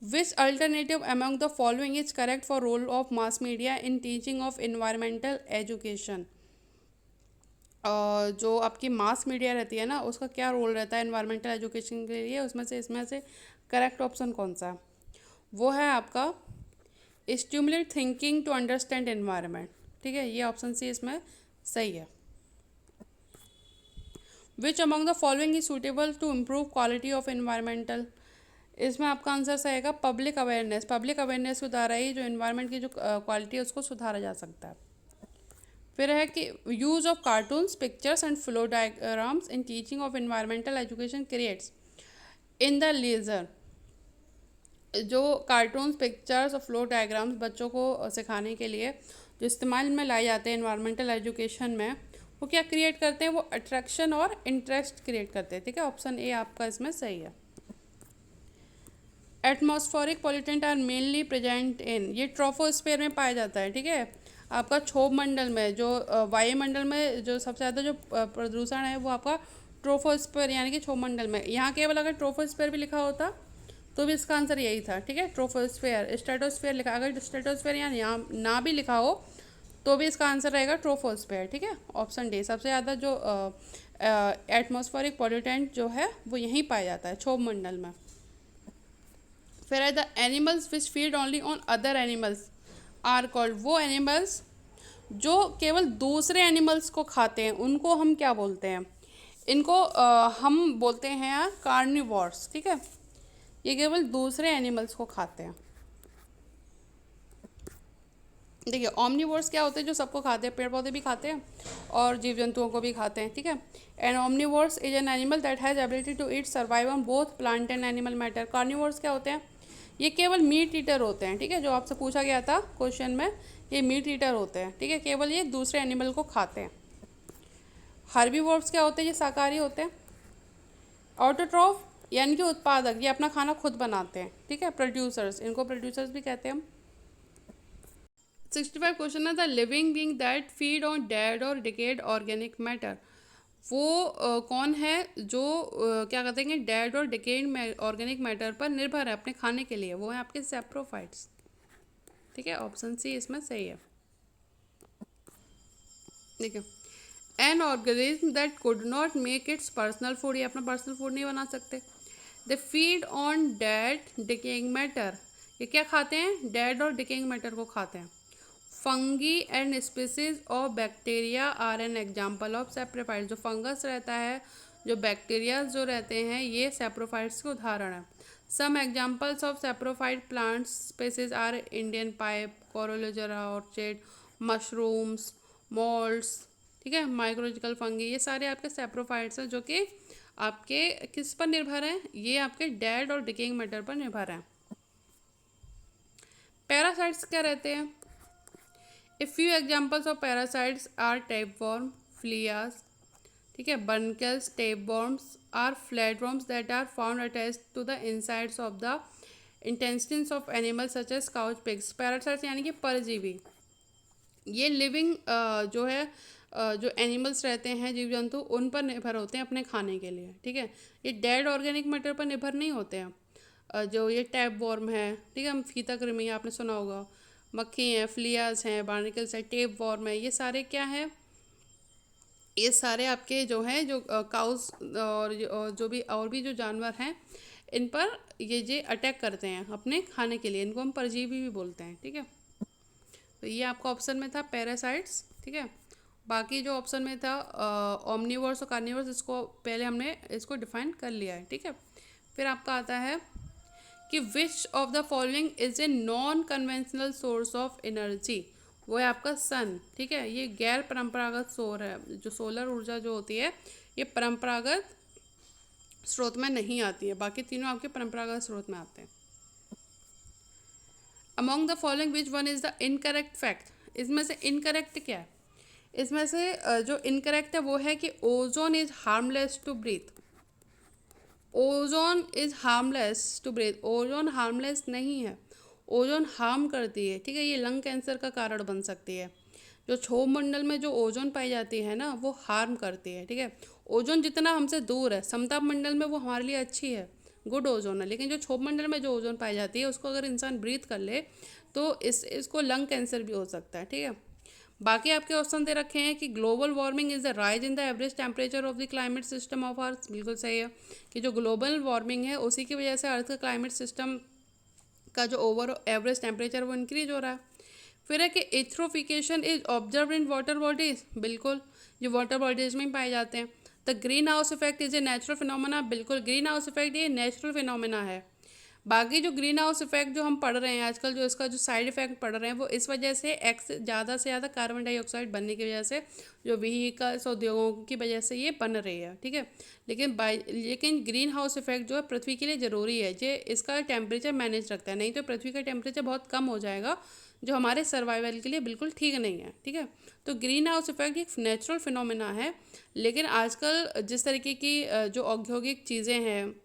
Which alternative among the following is correct for role of mass media in teaching of environmental education. जो आपकी मास मीडिया रहती है ना उसका क्या रोल रहता है इन्वायरमेंटल एजुकेशन के लिए, इसमें से करेक्ट ऑप्शन कौन सा है, वो है आपका stimulate thinking to understand environment, ठीक है, ये ऑप्शन सी इसमें सही है। Which among the following is suitable to improve quality of environmental, इसमें आपका आंसर सही है पब्लिक अवेयरनेस, पब्लिक अवेयरनेस के द्वारा ही जो एनवायरनमेंट की जो क्वालिटी है उसको सुधारा जा सकता है। फिर है कि use of cartoons, pictures and flow diagrams in teaching of environmental education creates in the leisure, जो कार्टून्स, पिक्चर्स और फ्लो डायग्राम्स बच्चों को सिखाने के लिए जो इस्तेमाल में लाए जाते हैं एनवायरमेंटल एजुकेशन में, वो क्या क्रिएट करते हैं, वो अट्रैक्शन और इंटरेस्ट क्रिएट करते हैं, ठीक है, ऑप्शन ए आपका इसमें सही है। Atmospheric pollutant are mainly present in, ये ट्रोपोस्फीयर में पाया जाता है, ठीक है, आपका क्षोभ मंडल में, जो वायुमंडल में जो सबसे ज़्यादा जो प्रदूषण है वो आपका ट्रोपोस्फीयर यानी कि क्षोभ मंडल में। यहाँ केवल अगर ट्रोपोस्फीयर भी लिखा होता तो भी इसका आंसर यही था, ठीक है, ट्रोपोस्फीयर। स्ट्रेटोस्फीयर लिखा, अगर स्ट्रेटोस्फीयर यहाँ ना भी लिखा हो तो भी इसका आंसर रहेगा ट्रोपोस्फीयर, ठीक है, ऑप्शन डी। सबसे ज़्यादा जो एटमॉस्फेरिक पॉल्यूटेंट जो है वो यहीं पाया जाता है क्षोभ मंडल में। फिर है the animals which feed only on other animals are called, वो एनिमल्स जो केवल दूसरे एनिमल्स को खाते हैं उनको हम क्या बोलते हैं, इनको हम बोलते हैं कार्निवोर्स, ठीक है। ये केवल दूसरे एनिमल्स को खाते हैं। देखिए ऑमनीवोर्स क्या होते हैं, जो सबको खाते हैं, पेड़ पौधे भी खाते हैं और जीव जंतुओं को भी खाते हैं, ठीक है। And omnivores is an animal that has ability to eat survive on both plant and animal matter. Carnivores क्या होते हैं, ये केवल मीट ईटर होते हैं, ठीक है, जो आपसे पूछा गया था क्वेश्चन में, ये मीट ईटर होते हैं, ठीक है, केवल ये दूसरे एनिमल को खाते हैं। हर्बीवोर्स क्या होते हैं, ये शाकाहारी होते हैं। ऑटोट्रॉफ यानी कि उत्पादक, ये अपना खाना खुद बनाते हैं, ठीक है। प्रोड्यूसर्स, इनको प्रोड्यूसर्स भी कहते हैं हम। 65 क्वेश्चन है the living being that feed on dead और डिकेड ऑर्गेनिक मैटर। वो कौन है जो क्या कहते हैं, डेड और डिकेड ऑर्गेनिक मैटर पर निर्भर है अपने खाने के लिए, वो है आपके सैप्रोफाइट्स, ठीक है। ऑप्शन सी इसमें सही है। देखिए an organism that could not make it's personal food, ये अपना पर्सनल फूड नहीं बना सकते। They feed on dead decaying matter, ये क्या खाते हैं, डेड और डिकेइंग मैटर को खाते हैं। Fungi and species of bacteria are an example of saprophytes, जो फंगस रहता है, जो बैक्टीरिया जो रहते हैं, ये सैप्रोफाइट्स के उदाहरण है। Some examples of saprophyte plants species are Indian pipe, corallorhiza orchid, mushrooms, moulds, ठीक है, माइक्रोलॉजिकल फंगी, ये सारे आपके सैप्रोफाइट्स हैं जो कि आपके किस पर निर्भर हैं, ये आपके डेड और डिकेइंग मैटर पर निर्भर हैं। पैरासाइट्स क्या रहते हैं, a few examples of parasites are tapeworm, fleas, ठीक है, barnacles, tapeworms are flatworms that are found attached to the insides of the intestines of animals such as cows, pigs. Parasites यानी कि परजीवी, ये लिविंग जो है जो एनिमल्स रहते हैं, जीव जंतु, उन पर निर्भर होते हैं अपने खाने के लिए, ठीक है। ये डेड ऑर्गेनिक मैटर पर निर्भर नहीं होते हैं। जो ये टैप वॉर्म है, ठीक है, हम फीता कृमि आपने सुना होगा, मक्खी हैं, फ्लियाज हैं, बार्निकल्स है, टेप वॉर्म है, ये सारे क्या है, ये सारे आपके जो हैं, जो काउस और जो भी और भी जो जानवर हैं, इन पर ये अटैक करते हैं अपने खाने के लिए, इनको हम परजीवी भी बोलते हैं, ठीक है। तो ये आपका ऑप्शन में था पैरासाइट्स, ठीक है। बाकी जो ऑप्शन में था ओमनीवर्स और कार्निवर्स, इसको पहले हमने इसको डिफाइन कर लिया है, ठीक है। फिर आपका आता है कि विच of the following is a non conventional source of energy, वो है आपका सन, ठीक है। ये गैर परंपरागत सौर है, जो सोलर ऊर्जा जो होती है, ये परंपरागत स्रोत में नहीं आती है, बाकी तीनों आपके परंपरागत स्रोत में आते हैं। Among the following which one is the incorrect fact, इसमें से इनकरेक्ट क्या है, इसमें से जो इनकरेक्ट है वो है कि ozone is harmless to breathe. Ozone is harmless to breathe, ozone harmless नहीं है, ओजोन हार्म करती है, ठीक है, ये लंग कैंसर का कारण बन सकती है। जो क्षोभ मंडल में जो ओजोन पाई जाती है ना, वो हार्म करती है, ठीक है। ओजोन जितना हमसे दूर है, समताप मंडल में वो हमारे लिए अच्छी है, गुड ओजोन है, लेकिन जो क्षोभ मंडल में जो ओजोन पाई जाती है, उसको अगर इंसान ब्रीथ कर ले तो इसको लंग कैंसर भी हो सकता है, ठीक है। बाकी आपके ऑप्शन दे रखे हैं कि global warming is the rise in the average temperature of the climate system of earth, बिल्कुल सही है कि जो ग्लोबल वार्मिंग है उसी की वजह से अर्थ का क्लाइमेट सिस्टम का जो ओवर एवरेज टेम्परेचर वो इंक्रीज हो रहा है। फिर है कि eutrophication is observe in water bodies, बिल्कुल, जो वाटर बॉडीज में पाए जाते हैं। The green house effect is a natural phenomena, बिल्कुल, ग्रीन हाउस इफेक्ट ये नेचुरल फिनोमेना है। बाकी जो ग्रीन हाउस इफेक्ट जो हम पढ़ रहे हैं आजकल, जो इसका जो साइड इफेक्ट पढ़ रहे हैं, वो इस वजह से ज़्यादा से ज़्यादा कार्बन डाइऑक्साइड बनने की वजह से, जो व्हीकल्स उद्योगों की वजह से ये बन रही है, ठीक है। लेकिन ग्रीन हाउस इफेक्ट जो है पृथ्वी के लिए ज़रूरी है, जो इसका टेम्परेचर मैनेज रखता है, नहीं तो पृथ्वी का टेम्परेचर बहुत कम हो जाएगा, जो हमारे सर्वाइवल के लिए बिल्कुल ठीक नहीं है, ठीक है। तो ग्रीन हाउस इफेक्ट एक नेचुरल फिनोमेना है, लेकिन आजकल जिस तरीके की जो औद्योगिक चीज़ें हैं,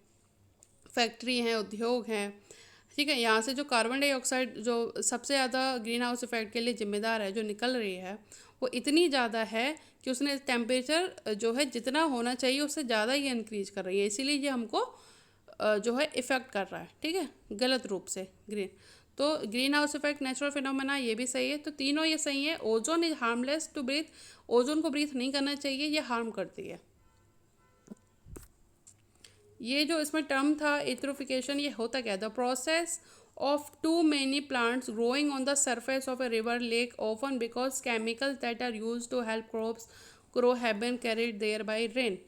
फैक्ट्री हैं, उद्योग हैं, ठीक है, यहाँ से जो कार्बन डाइऑक्साइड जो सबसे ज़्यादा ग्रीन हाउस इफेक्ट के लिए जिम्मेदार है, जो निकल रही है, वो इतनी ज़्यादा है कि उसने टेम्परेचर जो है जितना होना चाहिए उससे ज़्यादा ही इंक्रीज कर रही है, इसीलिए ये हमको जो है इफ़ेक्ट कर रहा है, ठीक है, गलत रूप से ग्रीन। तो green house effect natural phenomena ये भी सही है, तो तीनों ये सही है। Ozone is harmless to breathe, ozone को ब्रीथ नहीं करना चाहिए, ये हार्म करती है। ये जो इसमें टर्म था यूट्रोफिकेशन, ये होता क्या, the process of too many plants growing on the surface of a river lake, often because chemicals that are used to help crops grow have been carried there by rain.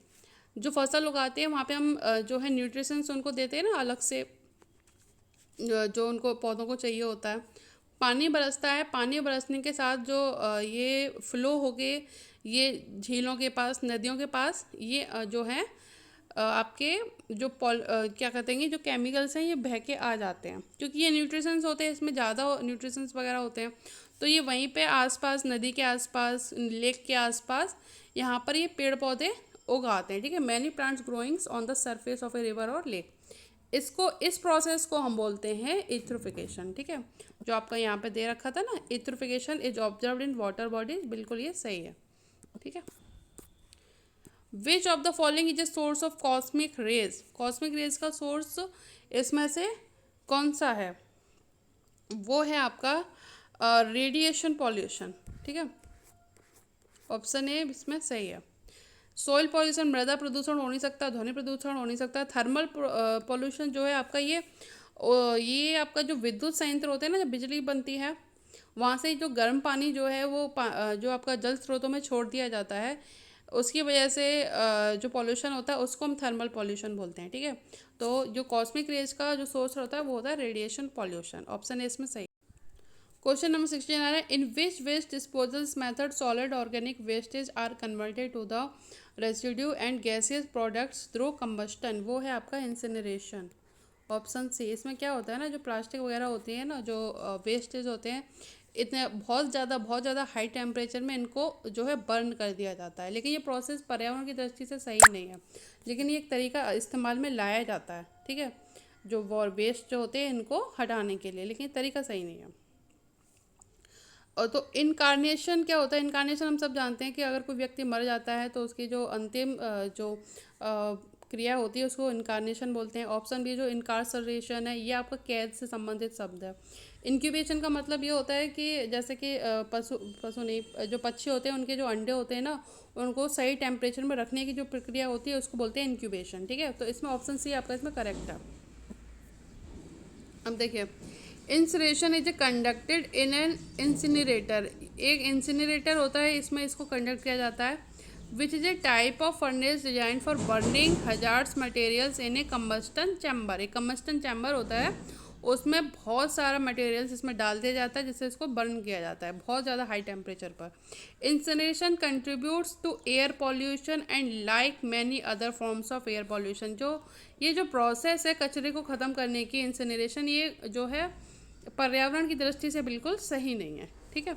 जो फसल उगाते हैं वहाँ पे हम जो है न्यूट्रिशंस उनको देते हैं ना अलग से, जो उनको पौधों को चाहिए होता है। पानी बरसता है, पानी बरसने के साथ जो ये फ्लो होके ये झीलों के पास, नदियों के पास, ये जो है आपके जो क्या कहते हैं, जो केमिकल्स हैं ये बह के आ जाते हैं, क्योंकि ये न्यूट्रिशंस होते हैं, इसमें ज़्यादा न्यूट्रिशंस वगैरह होते हैं, तो ये वहीं पे आसपास, नदी के आसपास, लेक के आसपास, यहाँ पर ये पेड़ पौधे उगाते हैं। ठीक है, many plants growings on the surface of a river और लेक। इसको, इस प्रोसेस को हम बोलते हैं यूट्रोफिकेशन। ठीक है, जो आपका यहाँ पे दे रखा था ना, eutrophication is observed in water bodies, बिल्कुल ये सही है। ठीक है, which of the following is a source of cosmic rays, cosmic rays का सोर्स इसमें से कौन सा है, वो है आपका रेडिएशन पॉल्यूशन। ठीक है, ऑप्शन ए इसमें सही है। सॉइल पॉल्यूशन, मृदा प्रदूषण हो नहीं सकता, ध्वनि प्रदूषण हो नहीं सकता। थर्मल पॉल्यूशन जो है आपका ये आपका जो विद्युत संयंत्र होते हैं ना, जब बिजली बनती है वहाँ से जो गर्म पानी जो है वो जो आपका जल स्रोतों में छोड़ दिया जाता है, उसकी वजह से जो पॉल्यूशन होता है उसको हम थर्मल पॉल्यूशन बोलते हैं। ठीक है, तो जो कॉस्मिक रेज का जो सोर्स होता है वो होता है रेडिएशन पॉल्यूशन। ऑप्शन ए इसमें सही। क्वेश्चन नंबर 16 आ रहा है, in which waste disposals method solid organic wastage are converted to the residue and gaseous products through combustion, वो है आपका इंसिनरेशन। Option C. इसमें क्या होता है ना, जो प्लास्टिक वगैरह होती है ना, जो वेस्टेज होते हैं, इतने बहुत ज़्यादा हाई टेम्परेचर में इनको जो है बर्न कर दिया जाता है, लेकिन ये प्रोसेस पर्यावरण की दृष्टि से सही नहीं है, लेकिन ये एक तरीका इस्तेमाल में लाया जाता है। ठीक है, जो वॉर वेस्ट जो होते हैं इनको हटाने के लिए, लेकिन तरीका सही नहीं है। और तो इनकार्नेशन क्या होता है, इनकार्नेशन हम सब जानते हैं कि अगर कोई व्यक्ति मर जाता है तो उसकी जो अंतिम जो क्रिया होती है उसको इनकार्नेशन बोलते हैं। ऑप्शन बी जो इनकार्सरेशन है, ये आपका कैद से संबंधित शब्द है। इंक्यूबेशन का मतलब ये होता है कि जैसे कि पशु नहीं, जो पक्षी होते हैं उनके जो अंडे होते हैं ना, उनको सही टेम्परेचर में रखने की जो प्रक्रिया होती है उसको बोलते हैं इंक्यूबेशन। ठीक है, तो इसमें ऑप्शन सी आपका इसमें करेक्ट है। अब देखिए, incineration is conducted in an incinerator, एक इंसिनरेटर होता है, इसमें इसको कंडक्ट किया जाता है। Which is a type of furnace design for burning hazards materials in a combustion chamber, एक कम्बस्टन चैम्बर होता है, उसमें बहुत सारा मटेरियल्स इसमें डाल दिया जाता है जिससे इसको बर्न किया जाता है बहुत ज़्यादा हाई टेम्परेचर पर। Incineration contributes to air pollution and like many other forms of air pollution, जो ये जो प्रोसेस है कचरे को ख़त्म करने की, इंसिनरेशन, ये जो है पर्यावरण की दृष्टि से बिल्कुल सही नहीं है। ठीक है,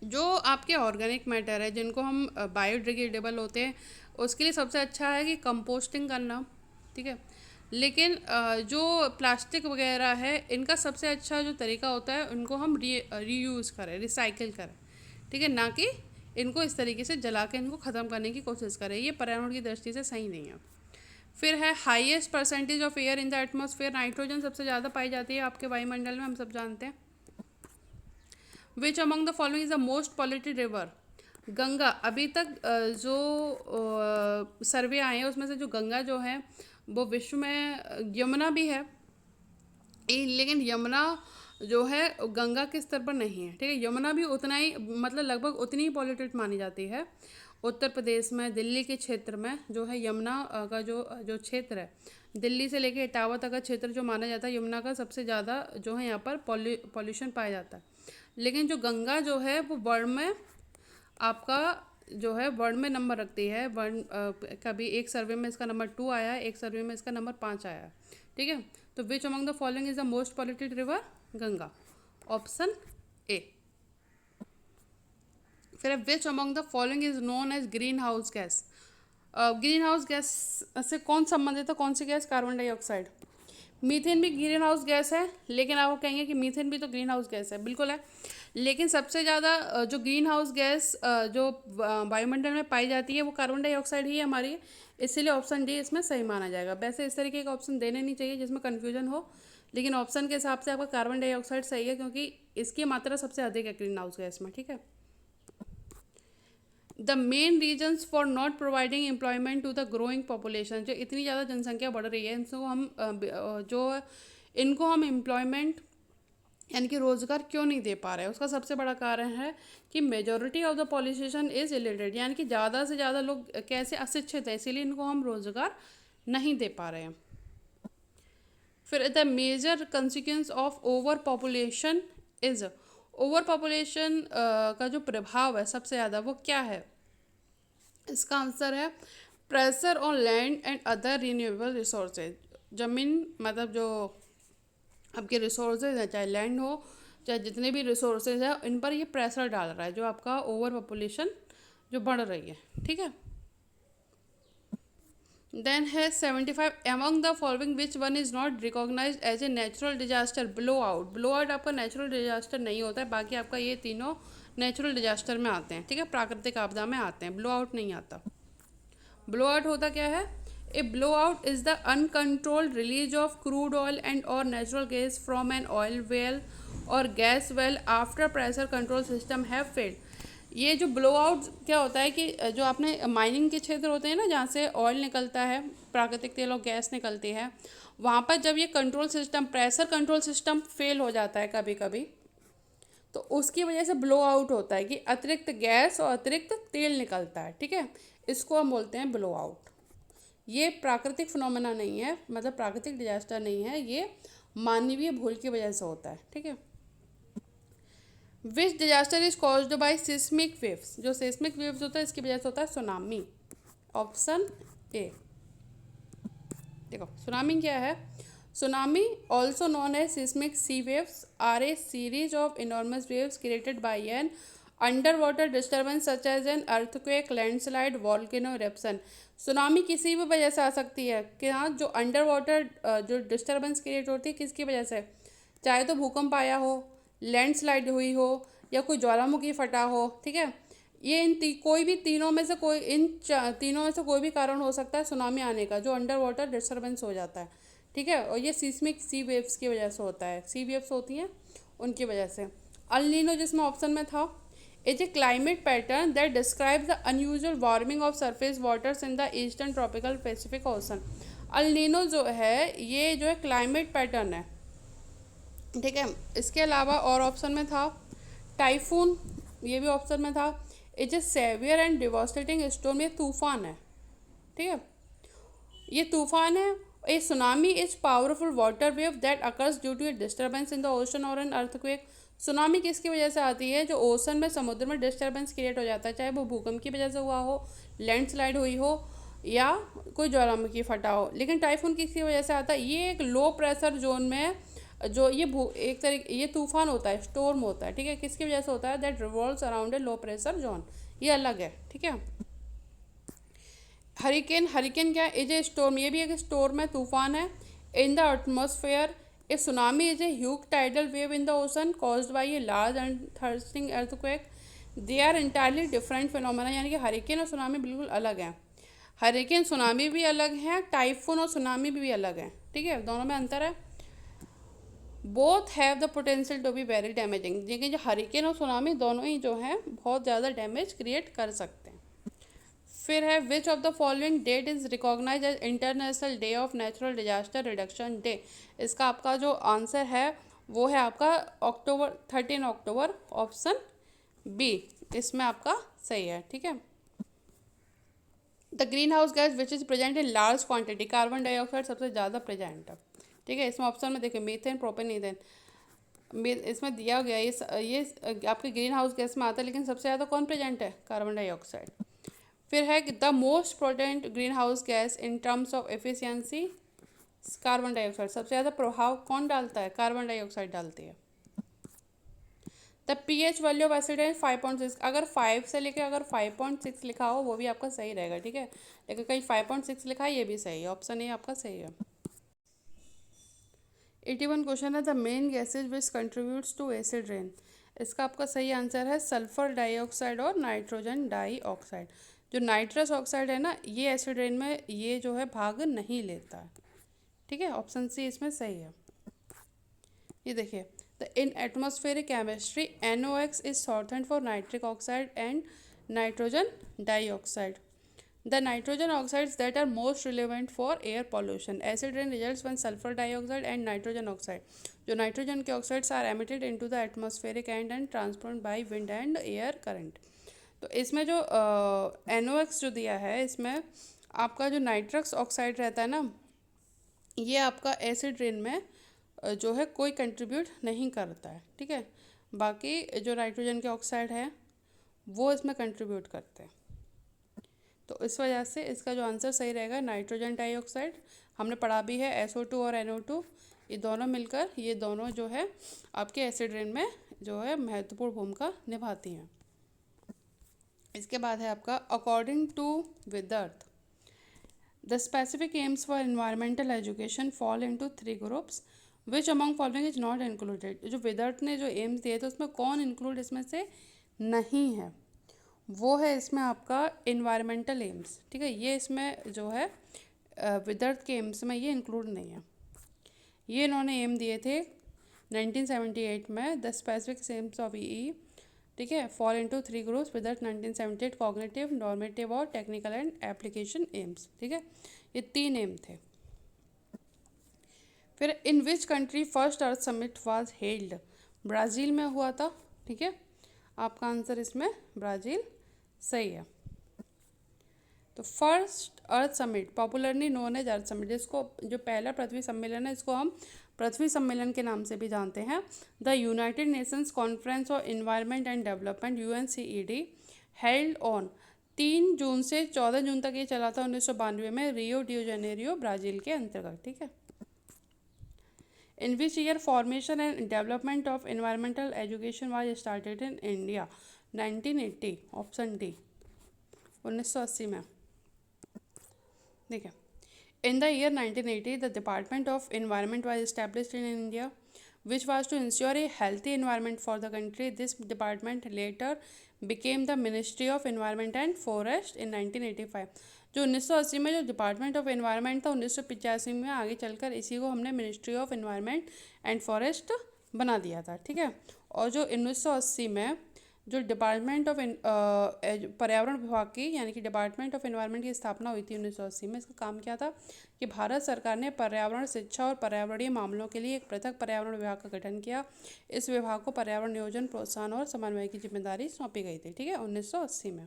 जो आपके ऑर्गेनिक मैटर है जिनको हम बायोडिग्रेडेबल होते हैं, उसके लिए सबसे अच्छा है कि कंपोस्टिंग करना। ठीक है, लेकिन जो प्लास्टिक वगैरह है इनका सबसे अच्छा जो तरीका होता है उनको हम रीयूज़ करें, रिसाइकिल करें। ठीक है, ना कि इनको इस तरीके से जला के इनको ख़त्म करने की कोशिश करें, ये पर्यावरण की दृष्टि से सही नहीं है। फिर है highest percentage of air in the atmosphere, nitrogen सबसे ज़्यादा पाई जाती है आपके वायुमंडल में, हम सब जानते हैं। विच among the following is the most polluted river, Ganga. अभी तक जो सर्वे आए हैं उसमें से जो गंगा जो है वो विश्व में, यमुना भी है लेकिन यमुना जो है गंगा के स्तर पर नहीं है। ठीक है, यमुना भी उतना ही, मतलब लगभग उतनी ही पॉल्यूटेड मानी जाती है। उत्तर प्रदेश में, दिल्ली के क्षेत्र में जो है यमुना का जो जो क्षेत्र है, दिल्ली से लेके इटावा तक का क्षेत्र जो माना जाता है यमुना का, सबसे ज़्यादा जो है यहाँ पर पॉल्यूशन पाया जाता है। लेकिन जो गंगा जो है वो वर्ल्ड में आपका जो है वर्ल्ड में नंबर रखती है। कभी एक सर्वे में इसका नंबर 2 आया है, एक सर्वे में इसका नंबर 5 आया है। ठीक है, तो which among the following is the most polluted river, Ganga. Option A. फिर which among the following is known as greenhouse gas, greenhouse gas से कौन संबंधित है, कौन सी गैस, कार्बन डाइऑक्साइड। मीथेन भी ग्रीन हाउस गैस है, लेकिन आप कहेंगे कि मीथेन भी तो ग्रीन हाउस गैस है, बिल्कुल है, लेकिन सबसे ज़्यादा जो ग्रीन हाउस गैस जो वायुमंडल में पाई जाती है वो कार्बन डाइऑक्साइड ही है हमारी, इसीलिए ऑप्शन डी इसमें सही माना जाएगा। वैसे इस तरीके का ऑप्शन देने नहीं चाहिए जिसमें कन्फ्यूजन हो, लेकिन ऑप्शन के हिसाब से आपका कार्बन डाइऑक्साइड सही है क्योंकि इसकी मात्रा सबसे अधिक है ग्रीन हाउस गैस में। ठीक है, the main reasons for not providing employment to the growing population, जो इतनी ज़्यादा जनसंख्या बढ़ रही है इनको हम जो इनको हम एम्प्लॉयमेंट यानी कि रोज़गार क्यों नहीं दे पा रहे हैं, उसका सबसे बड़ा कारण है कि majority of the population is illiterate, यानी कि ज़्यादा से ज़्यादा लोग कैसे अशिक्षित है, इसीलिए इनको हम रोज़गार नहीं दे पा रहे हैं। फिर the major consequence of over population is, over population का जो प्रभाव है सबसे ज़्यादा वो क्या है, इसका आंसर है pressure on land and other renewable resources. ज़मीन मतलब जो आपके रिसोर्सेज हैं, चाहे लैंड हो चाहे जितने भी रिसोर्सेज हैं, इन पर ये प्रेशर डाल रहा है, जो आपका ओवर पॉपुलेशन जो बढ़ रही है, ठीक है। देन है 75, among the following which one is not recognised as a natural disaster, blow out. Blow out आपका नेचुरल डिजास्टर नहीं होता है, बाकी आपका ये तीनों नेचुरल डिजास्टर में आते हैं, ठीक है, प्राकृतिक आपदा में आते हैं, ब्लो आउट नहीं आता। ब्लो आउट होता क्या है, a blowout is the uncontrolled release of crude oil and और natural gas from an oil well और gas well after pressure control system have failed. ये जो ब्लो आउट क्या होता है कि जो आपने माइनिंग के क्षेत्र होते हैं ना, जहाँ से ऑयल निकलता है, प्राकृतिक तेल और गैस निकलती है, वहाँ पर जब ये control system, pressure control system fail हो जाता है कभी कभी, तो उसकी वजह से ब्लो आउट होता है कि अतिरिक्त गैस और अतिरिक्त तेल निकलता है, ठीक है, इसको हम बोलते हैं ब्लो आउट। ये प्राकृतिक फिनोमेना नहीं है, मतलब प्राकृतिक डिजास्टर नहीं है, ये मानवीय भूल की वजह से होता है, ठीक है। Which disaster is caused by seismic waves, जो सिस्मिक वेव्स होता है इसकी वजह से होता है सुनामी। ऑप्शन ए, देखो सुनामी क्या है, tsunami also known as seismic sea waves are a series of enormous waves created by an under water disturbance such as an earthquake, landslide, volcano eruption. Tsunami किसी भी वजह से आ सकती है कि हाँ, जो अंडर वाटर जो डिस्टर्बेंस क्रिएट होती है किसकी वजह से, चाहे तो भूकंप आया हो, लैंडस्लाइड हुई हो, या कोई ज्वालामुखी फटा हो, ठीक है, ये कोई भी तीनों में से कोई तीनों में से कोई भी कारण हो सकता है सुनामी आने का, जो अंडर वाटर डिस्टर्बेंस हो जाता है, ठीक है, और ये सीस्मिक सी वेव्स की वजह से होता है, सी वेव्स होती हैं उनकी वजह से। अल नीनो जिसमें ऑप्शन में था, is A climate pattern that describes the unusual warming of surface waters in the eastern tropical Pacific ocean. El Nino जो है ये जो है क्लाइमेट पैटर्न है, ठीक है। इसके अलावा और ऑप्शन में था टाइफून, ये भी ऑप्शन में था। Is a severe and devastating storm, ये तूफान है, ठीक है, ये तूफान है। A tsunami is powerful water wave that occurs due to a disturbance in the ocean और एन अर्थक्वेक। सुनामी किसकी वजह से आती है, जो ओशन में, समुद्र में डिस्टर्बेंस क्रिएट हो जाता है, चाहे वो भूकंप की वजह से हुआ हो, लैंडस्लाइड हुई हो, या कोई ज्वालामुखी फटा हो। लेकिन टाइफून किसकी वजह से आता है, ये एक लो प्रेशर जोन में जो ये एक तरीके ये तूफान होता है, स्टॉर्म होता है, ठीक है, किसकी वजह से होता है, that revolves around a low pressure zone, ये अलग है, ठीक है। हरिकेन, हरिकेन क्या है, इज ए स्टॉर्म, ये भी एक स्टॉर्म है, तूफान है in the atmosphere. A tsunami is a huge tidal wave in the ocean caused by a large and thrusting earthquake. They are entirely different phenomena, यानी कि हरिकेन और सुनामी बिल्कुल अलग हैं। हरिकेन सुनामी भी अलग है, टाइफून और सुनामी भी अलग है, ठीक है, दोनों में अंतर है। Both have the potential to be very damaging, लेकिन जो हरिकेन और सुनामी दोनों ही जो हैं बहुत ज़्यादा डैमेज क्रिएट कर सकते हैं। फिर है which of the following date is recognise as international day of natural disaster reduction day. इसका आपका जो आंसर है वो है आपका अक्टूबर 13 अक्टूबर, ऑप्शन बी इसमें आपका सही है, ठीक है। The green house gas which is present in large quantity, carbon dioxide सबसे ज़्यादा प्रेजेंट है, ठीक है। इसमें ऑप्शन में देखिए मीथेन, प्रोपेन, ईथेन इसमें दिया गया, ये आपके ग्रीन हाउस गैस में आता है, लेकिन सबसे ज़्यादा कौन प्रेजेंट है, कार्बन डाइऑक्साइड। फिर है the most potent green house gas in terms of efficiency, carbon dioxide, सबसे ज़्यादा प्रभाव कौन डालता है, कार्बन डाइऑक्साइड डालती है। The pH value of acid है 5.6, अगर 5 से लेकर अगर 5.6 लिखा हो वो भी आपका सही रहेगा, ठीक है, लेकिन कहीं 5.6 लिखा है ये भी सही है, ऑप्शन ए आपका सही है। 81 क्वेश्चन है the main gases which contributes to acid rain, इसका आपका सही आंसर है सल्फर डाइऑक्साइड और नाइट्रोजन डाइऑक्साइड। जो नाइट्रस ऑक्साइड है ना, ये एसिड रेन में ये जो है भाग नहीं लेता है, ठीक है, ऑप्शन सी इसमें सही है। ये देखिए the in atmospheric chemistry NOx is shorthand for nitric oxide and Nitrogen dioxide. The nitrogen oxides that are most relevant for air pollution. Acid rain results when sulfur dioxide and nitrogen oxide. जो nitrogen के oxides are emitted into the atmospheric and transport by wind and air current. तो इसमें जो NOx जो दिया है, इसमें आपका जो नाइट्रस ऑक्साइड रहता है ना, ये आपका एसिड रेन में जो है कोई कंट्रीब्यूट नहीं करता है. ठीक है, बाकी जो नाइट्रोजन के ऑक्साइड है वो इसमें कंट्रीब्यूट करते हैं. तो इस वजह से इसका जो आंसर सही रहेगा नाइट्रोजन डाइऑक्साइड. हमने पढ़ा भी है SO2 और NO2 ये दोनों मिलकर, ये दोनों जो है आपके एसिड रेन में जो है महत्वपूर्ण भूमिका निभाती हैं. इसके बाद है आपका according to Widerth the specific aims for environmental education fall into 3 groups which among following is not included. जो विदर्थ ने जो एम्स दिए थे उसमें कौन इंक्लूड इसमें से नहीं है, वो है इसमें आपका इन्वायरमेंटल एम्स. ठीक है, ये इसमें जो है विदर्थ के एम्स में ये इंक्लूड नहीं है. ये इन्होंने एम दिए थे 1978 में. The specific aims of EE, ठीक है, fall into 3 groups. Widerth 1978 cognitive, normative और टेक्निकल एंड एप्लीकेशन एम्स. ठीक है, ये 3 एम थे. फिर in which country first earth summit was held. Brazil में हुआ था. ठीक है, आपका आंसर इसमें ब्राज़ील सही है. तो first earth summit popularly known as earth summit, जिसको जो पहला पृथ्वी सम्मेलन है इसको हम पृथ्वी सम्मेलन के नाम से भी जानते हैं. The United Nations conference on environment and development UNCED held on 3 जून से 14 जून तक ये चला था 1992 में रियो डी जेनेरियो ब्राज़ील के अंतर्गत. ठीक है, in which year formation and development of environmental education was started in India. 1980, option D, 1980 में. देखिए, in the year 1980 the department of environment was established in India which was to ensure a healthy environment for the country. This department later became the Ministry of Environment and Forest in 1985. जो 1980 में जो department of environment था 1985 में आगे चलकर इसी को हमने ministry of environment and forest बना दिया था. ठीक है, और जो 1980 में जो डिपार्टमेंट ऑफ पर्यावरण विभाग की यानी कि डिपार्टमेंट ऑफ एनवायरनमेंट की स्थापना हुई थी 1980 में. इसका काम क्या था कि भारत सरकार ने पर्यावरण शिक्षा और पर्यावरणीय मामलों के लिए एक पृथक पर्यावरण विभाग का गठन किया. इस विभाग को पर्यावरण नियोजन, प्रोत्साहन और समन्वय की जिम्मेदारी सौंपी गई थी. ठीक है, 1980 में.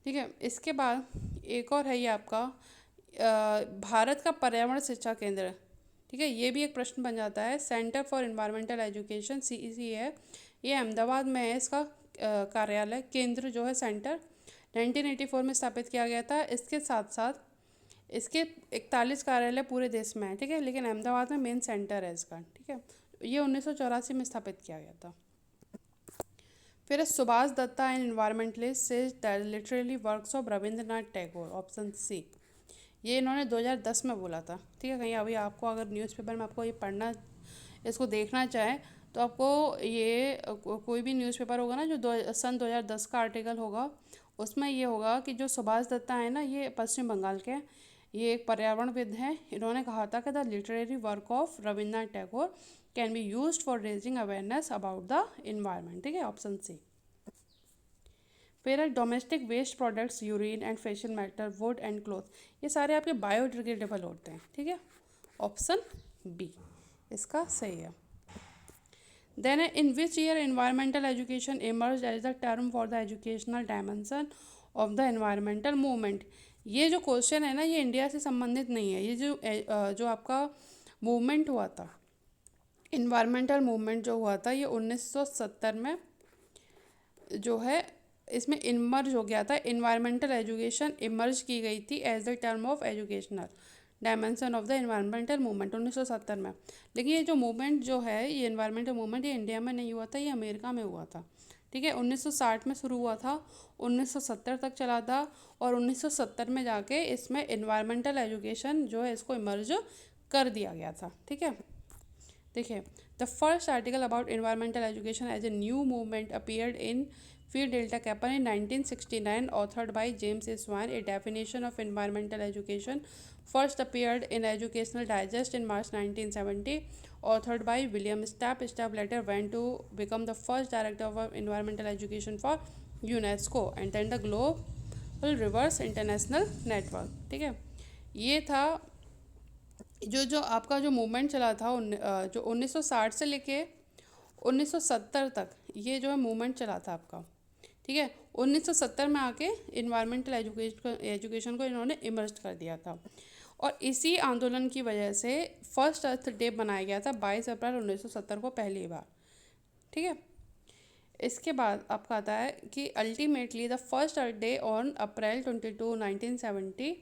ठीक है, इसके बाद एक और है ये आपका भारत का पर्यावरण शिक्षा केंद्र. ठीक है, ये भी एक प्रश्न बन जाता है. Centre for environmental education CEC है, ये अहमदाबाद में है. इसका कार्यालय केंद्र जो है सेंटर 1984 में स्थापित किया गया था. इसके साथ साथ इसके 41 कार्यालय पूरे देश में है. ठीक है, लेकिन अहमदाबाद में मेन सेंटर है इसका. ठीक है, ये 1984 में स्थापित किया गया था. फिर Subhash Datta and environmentalist says that literary works of Rabindranath Tagore, option C. ये इन्होंने 2010 में बोला था. ठीक है, कहीं अभी आपको अगर न्यूज़पेपर में आपको ये पढ़ना, इसको देखना चाहे तो आपको ये कोई भी न्यूज़पेपर होगा ना जो सन 2010 का आर्टिकल होगा, उसमें ये होगा कि जो सुभाष दत्ता है ना, ये पश्चिम बंगाल के, ये एक पर्यावरणविद हैं. इन्होंने कहा था कि the literary work of Rabindranath Tagore can be used for raising awareness about the environment. ठीक है, ऑप्शन सी. फिर domestic waste products, urine and faecal matter, wood and cloth, ये सारे आपके बायोडिग्रेडेबल होते हैं. ठीक है, ऑप्शन बी इसका सही है. Then in which year environmental education emerge as the term for the educational dimension of the environmental movement. ये जो क्वेश्चन है ना, ये इंडिया से संबंधित नहीं है. ये जो आपका मूवमेंट हुआ था, इन्वायरमेंटल मूवमेंट जो हुआ था, ये 1970 में जो है इसमें इमर्ज हो गया था. इन्वायरमेंटल एजुकेशन इमर्ज की गई थी as the term of educational dimension of the environmental movement 1970 में. लेकिन ये जो मूवमेंट जो है, ये इन्वायरमेंटल मूवमेंट, ये इंडिया में नहीं हुआ था, ये अमेरिका में हुआ था. ठीक है, 1960 में शुरू हुआ था, 1970 तक चला था, और 1970 में जाके इसमें इन्वायरमेंटल एजुकेशन जो है इसको इमर्ज कर दिया गया था. ठीक है, देखिए, the first article about environmental education as a new movement appeared in Phi Delta Kappa in 1969, authored by James A. Swan. A definition of environmental education first appeared in Educational Digest in March 1970, authored by William Stapp. Stapp later went to become the first director of environmental education for UNESCO and then the global rivers international network. ठीक है, ये था जो जो आपका जो movement चला था जो 1960 से लेके 1970 तक, ये जो है मूवमेंट चला था आपका। ठीक है, 1970 में आके इन्वायरमेंटल एजुकेशन को इन्होंने इमर्ज कर दिया था, और इसी आंदोलन की वजह से फर्स्ट अर्थ डे बनाया गया था 22 अप्रैल 1970 को पहली बार। ठीक है, इसके बाद आपका आता है कि ultimately the first earth day on April 22 1970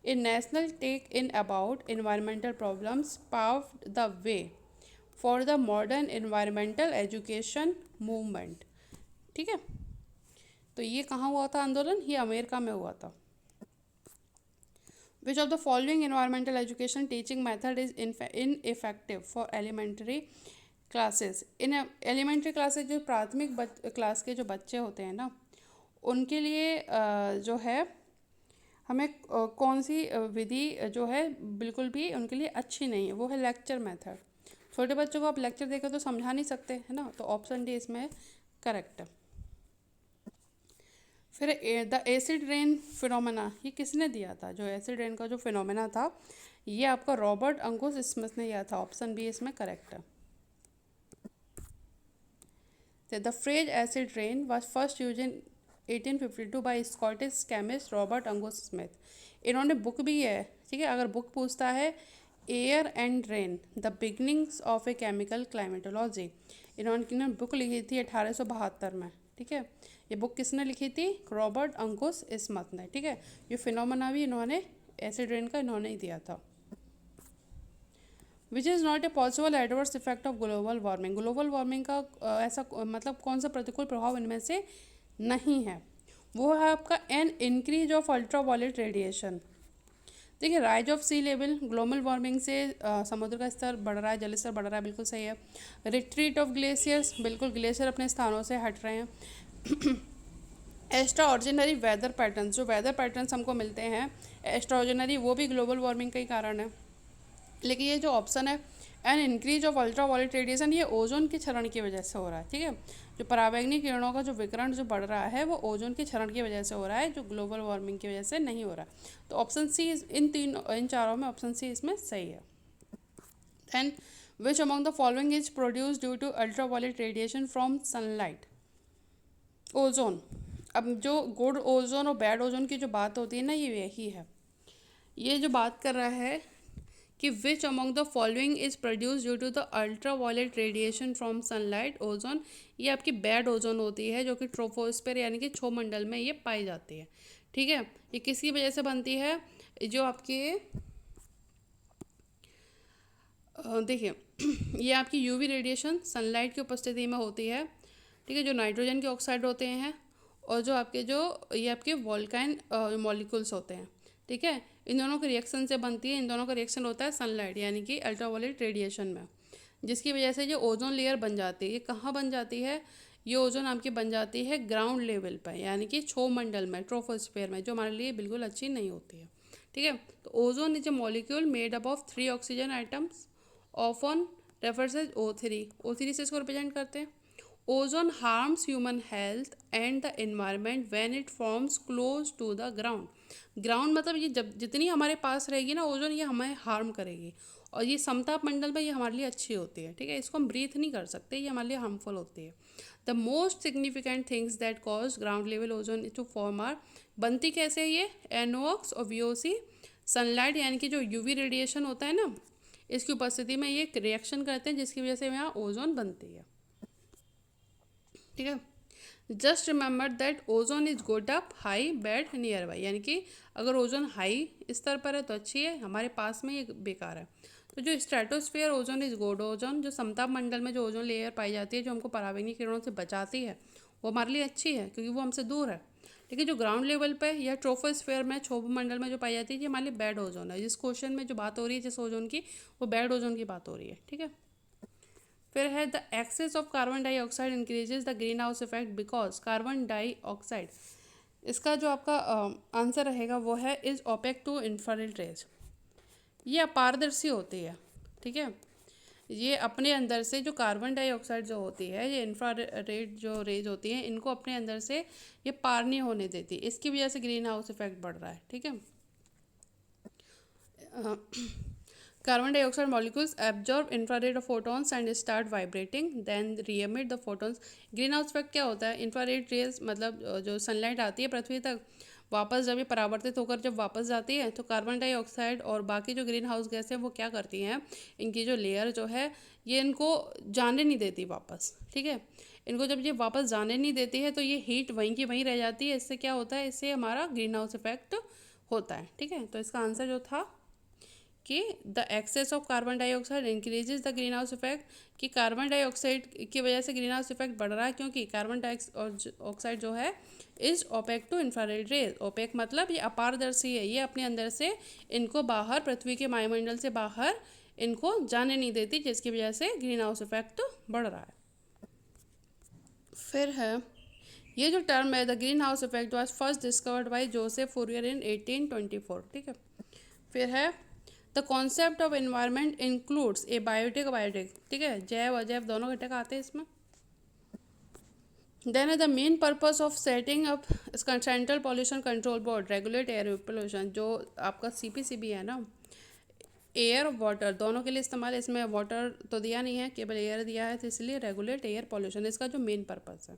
a national take in about environmental problems paved the way for the modern environmental education movement। ठीक है, तो ये कहाँ हुआ था आंदोलन? ये अमेरिका में हुआ था। Which of the following environmental education teaching method is ineffective for elementary classes? In elementary classes जो प्राथमिक क्लास के जो बच्चे होते हैं ना, उनके लिए जो है हमें कौन सी विधि जो है बिल्कुल भी उनके लिए अच्छी नहीं है, वो है लेक्चर मेथड। छोटे बच्चों को आप लेक्चर देकर तो समझा नहीं सकते है ना, तो ऑप्शन डी इसमें करेक्ट है। फिर द एसिड रेन फिनोमेना, ये किसने दिया था? जो एसिड रेन का जो फिनोमेना था, ये आपका रॉबर्ट अंकुश स्मिथ ने दिया था। ऑप्शन बी इसमें करेक्ट है। The phrase acid rain was first use in 1852 by Scottish chemist Robert Angus Smith. इन्होंने बुक भी है, ठीक है, अगर बुक पूछता है air and rain the beginnings of a chemical climatology, इन्होंने बुक लिखी थी 1872 में। ठीक है, ये बुक किसने लिखी थी? रॉबर्ट अंकुश स्मिथ ने। ठीक है, ये फिनोमेना भी इन्होंने एसिड रेन का इन्होंने ही दिया था। Which is not a possible adverse effect of global warming, global warming का ऐसा मतलब कौन सा प्रतिकूल प्रभाव इनमें से नहीं है? वो है आपका an increase of ultraviolet radiation. देखिए, rise of sea level, global warming से समुद्र का स्तर बढ़ रहा है, जल स्तर बढ़ रहा है, बिल्कुल सही है। रिट्रीट ऑफ ग्लेशियर्स, बिल्कुल ग्लेशियर अपने स्थानों से हट रहे हैं। एक्स्ट्रा ऑर्डिनरी वेदर पैटर्न्स, जो वेदर पैटर्न्स हमको मिलते हैं एक्स्ट्रा ऑर्डिनरी, वो भी ग्लोबल वार्मिंग का ही कारण है। लेकिन ये जो ऑप्शन है N increase of ultraviolet radiation, ये ओजोन के क्षरण की वजह से हो रहा है। ठीक है, जो पराबैंगनी किरणों का जो विकिरण जो बढ़ रहा है वो ओजोन के क्षरण की वजह से हो रहा है, जो ग्लोबल वार्मिंग की वजह से नहीं हो रहा है। तो ऑप्शन सी इन चारों में ऑप्शन सी इसमें सही है। Then which among the following is produce due to ultraviolet radiation from sunlight? Ozone. अब जो गुड ओजोन और बैड ओजोन की जो बात होती है ना, ये यही है। ये जो बात कर रहा है कि which among the following is produce due to the ultraviolet radiation from sunlight, ozone, ये आपकी बैड ओजोन होती है, जो कि ट्रोपोस्फेयर यानी कि क्षोमंडल में ये पाई जाती है। ठीक है, ये किसकी वजह से बनती है? जो आपके देखिए ये आपकी यूवी रेडिएशन सनलाइट की उपस्थिति में होती है। ठीक है, जो नाइट्रोजन के ऑक्साइड होते हैं और जो आपके जो ये आपके वोल्केन मॉलिक्यूल्स होते हैं। ठीक है, इन दोनों के रिएक्शन से बनती है, इन दोनों का रिएक्शन होता है सनलाइट यानी कि अल्ट्रावायलेट रेडिएशन में, जिसकी वजह से जो ओजोन लेयर बन जाती है। ये कहाँ बन जाती है? ये ओजोन आपकी बन जाती है ग्राउंड लेवल पर, यानी कि क्षोमंडल में, ट्रोपोस्फेयर में, जो हमारे लिए बिल्कुल अच्छी नहीं होती है। ठीक है, तो ozone is a molecule made up of 3 oxygen items, often refers as O3। O3 से इसको रिप्रेजेंट करते हैं। Ozone harms human health and the environment when it forms close to the ground. Ground मतलब ये जब जितनी हमारे पास रहेगी ना ओजोन, ये हमें हार्म करेगी, और ये समताप मंडल में ये हमारे लिए अच्छी होती है। ठीक है, इसको हम ब्रीथ नहीं कर सकते, ये हमारे लिए हार्मफुल होती है। The most significant things that cause ground level ozone to form are, बनती कैसे है ये? NOx और VOC, सनलाइट यानी कि जो यूवी रेडिएशन होता है ना, इसकी उपस्थिति में ये रिएक्शन करते हैं, जिसकी वजह से यहाँ ओजोन बनती है। ठीक है, just remember that ozone is good up high bad near by, यानी कि अगर ओजोन हाई स्तर पर है तो अच्छी है, हमारे पास में ये बेकार है। तो जो stratosphere ozone is good ozone, जो समताप मंडल में जो ओजोन लेयर पाई जाती है, जो हमको पराबैंगनी किरणों से बचाती है, वो हमारे लिए अच्छी है क्योंकि वो हमसे दूर है। लेकिन जो ग्राउंड लेवल पे या ट्रोपोस्फेयर में, क्षोभ मंडल में जो पाई जाती है, ये हमारे लिए बैड ओजोन है। जिस क्वेश्चन में जो बात हो रही है जिस ओजोन की, वो बैड ओजोन की बात हो रही है। ठीक है, फिर है the excess of carbon dioxide increases the green house effect because carbon dioxide, इसका जो आपका आंसर रहेगा वो है is opaque to infrared rays. ये अपारदर्शी होती है। ठीक है, ये अपने अंदर से जो कार्बन डाइऑक्साइड जो होती है, ये इंफ्रारेड जो रेज होती हैं, इनको अपने अंदर से ये पार नहीं होने देती, इसकी वजह से ग्रीन हाउस इफेक्ट बढ़ रहा है। ठीक है। Carbon dioxide molecules absorb infrared photons and start vibrating, then re-emit the photons. Green house effect क्या होता है? इंफ्रारेड रेज मतलब जो सनलाइट आती है पृथ्वी तक, वापस जब ये परावर्तित होकर जब वापस जाती है तो कार्बन डाइऑक्साइड और बाकी जो ग्रीन हाउस गैस है वो क्या करती हैं, इनकी जो लेयर जो है ये इनको जाने नहीं देती वापस। ठीक है। इनको जब ये वापस जाने नहीं देती है तो ये हीट वहीं की वहीं रह जाती है। इससे क्या होता है? इससे हमारा ग्रीन हाउस इफेक्ट होता है। ठीक है। तो इसका आंसर जो था कि the excess of carbon dioxide increases the green house effect, कि कार्बन डाइऑक्साइड की वजह से ग्रीन हाउस इफेक्ट बढ़ रहा है, क्योंकि कार्बन डाइऑक्साइड जो है is opaque to infrared rays. Opaque मतलब ये अपारदर्शी है, ये अपने अंदर से इनको बाहर पृथ्वी के वायुमंडल से बाहर इनको जाने नहीं देती, जिसकी वजह से ग्रीन हाउस इफेक्ट बढ़ रहा है। फिर है ये जो टर्म है the green house effect was first discovered by Joseph Fourier in 1824। ठीक है। फिर है the concept of environment includes abiotic. ठीक है। जैव अजैव दोनों घटक आते हैं इसमें। देन है the main purpose of setting up central pollution control board regulate air pollution. जो आपका सीपीसीबी है ना, एयर वाटर दोनों के लिए इस्तेमाल, इसमें वाटर तो दिया नहीं है, केवल एयर दिया है, तो इसलिए रेगुलेट एयर पोल्यूशन इसका जो मेन पर्पस है।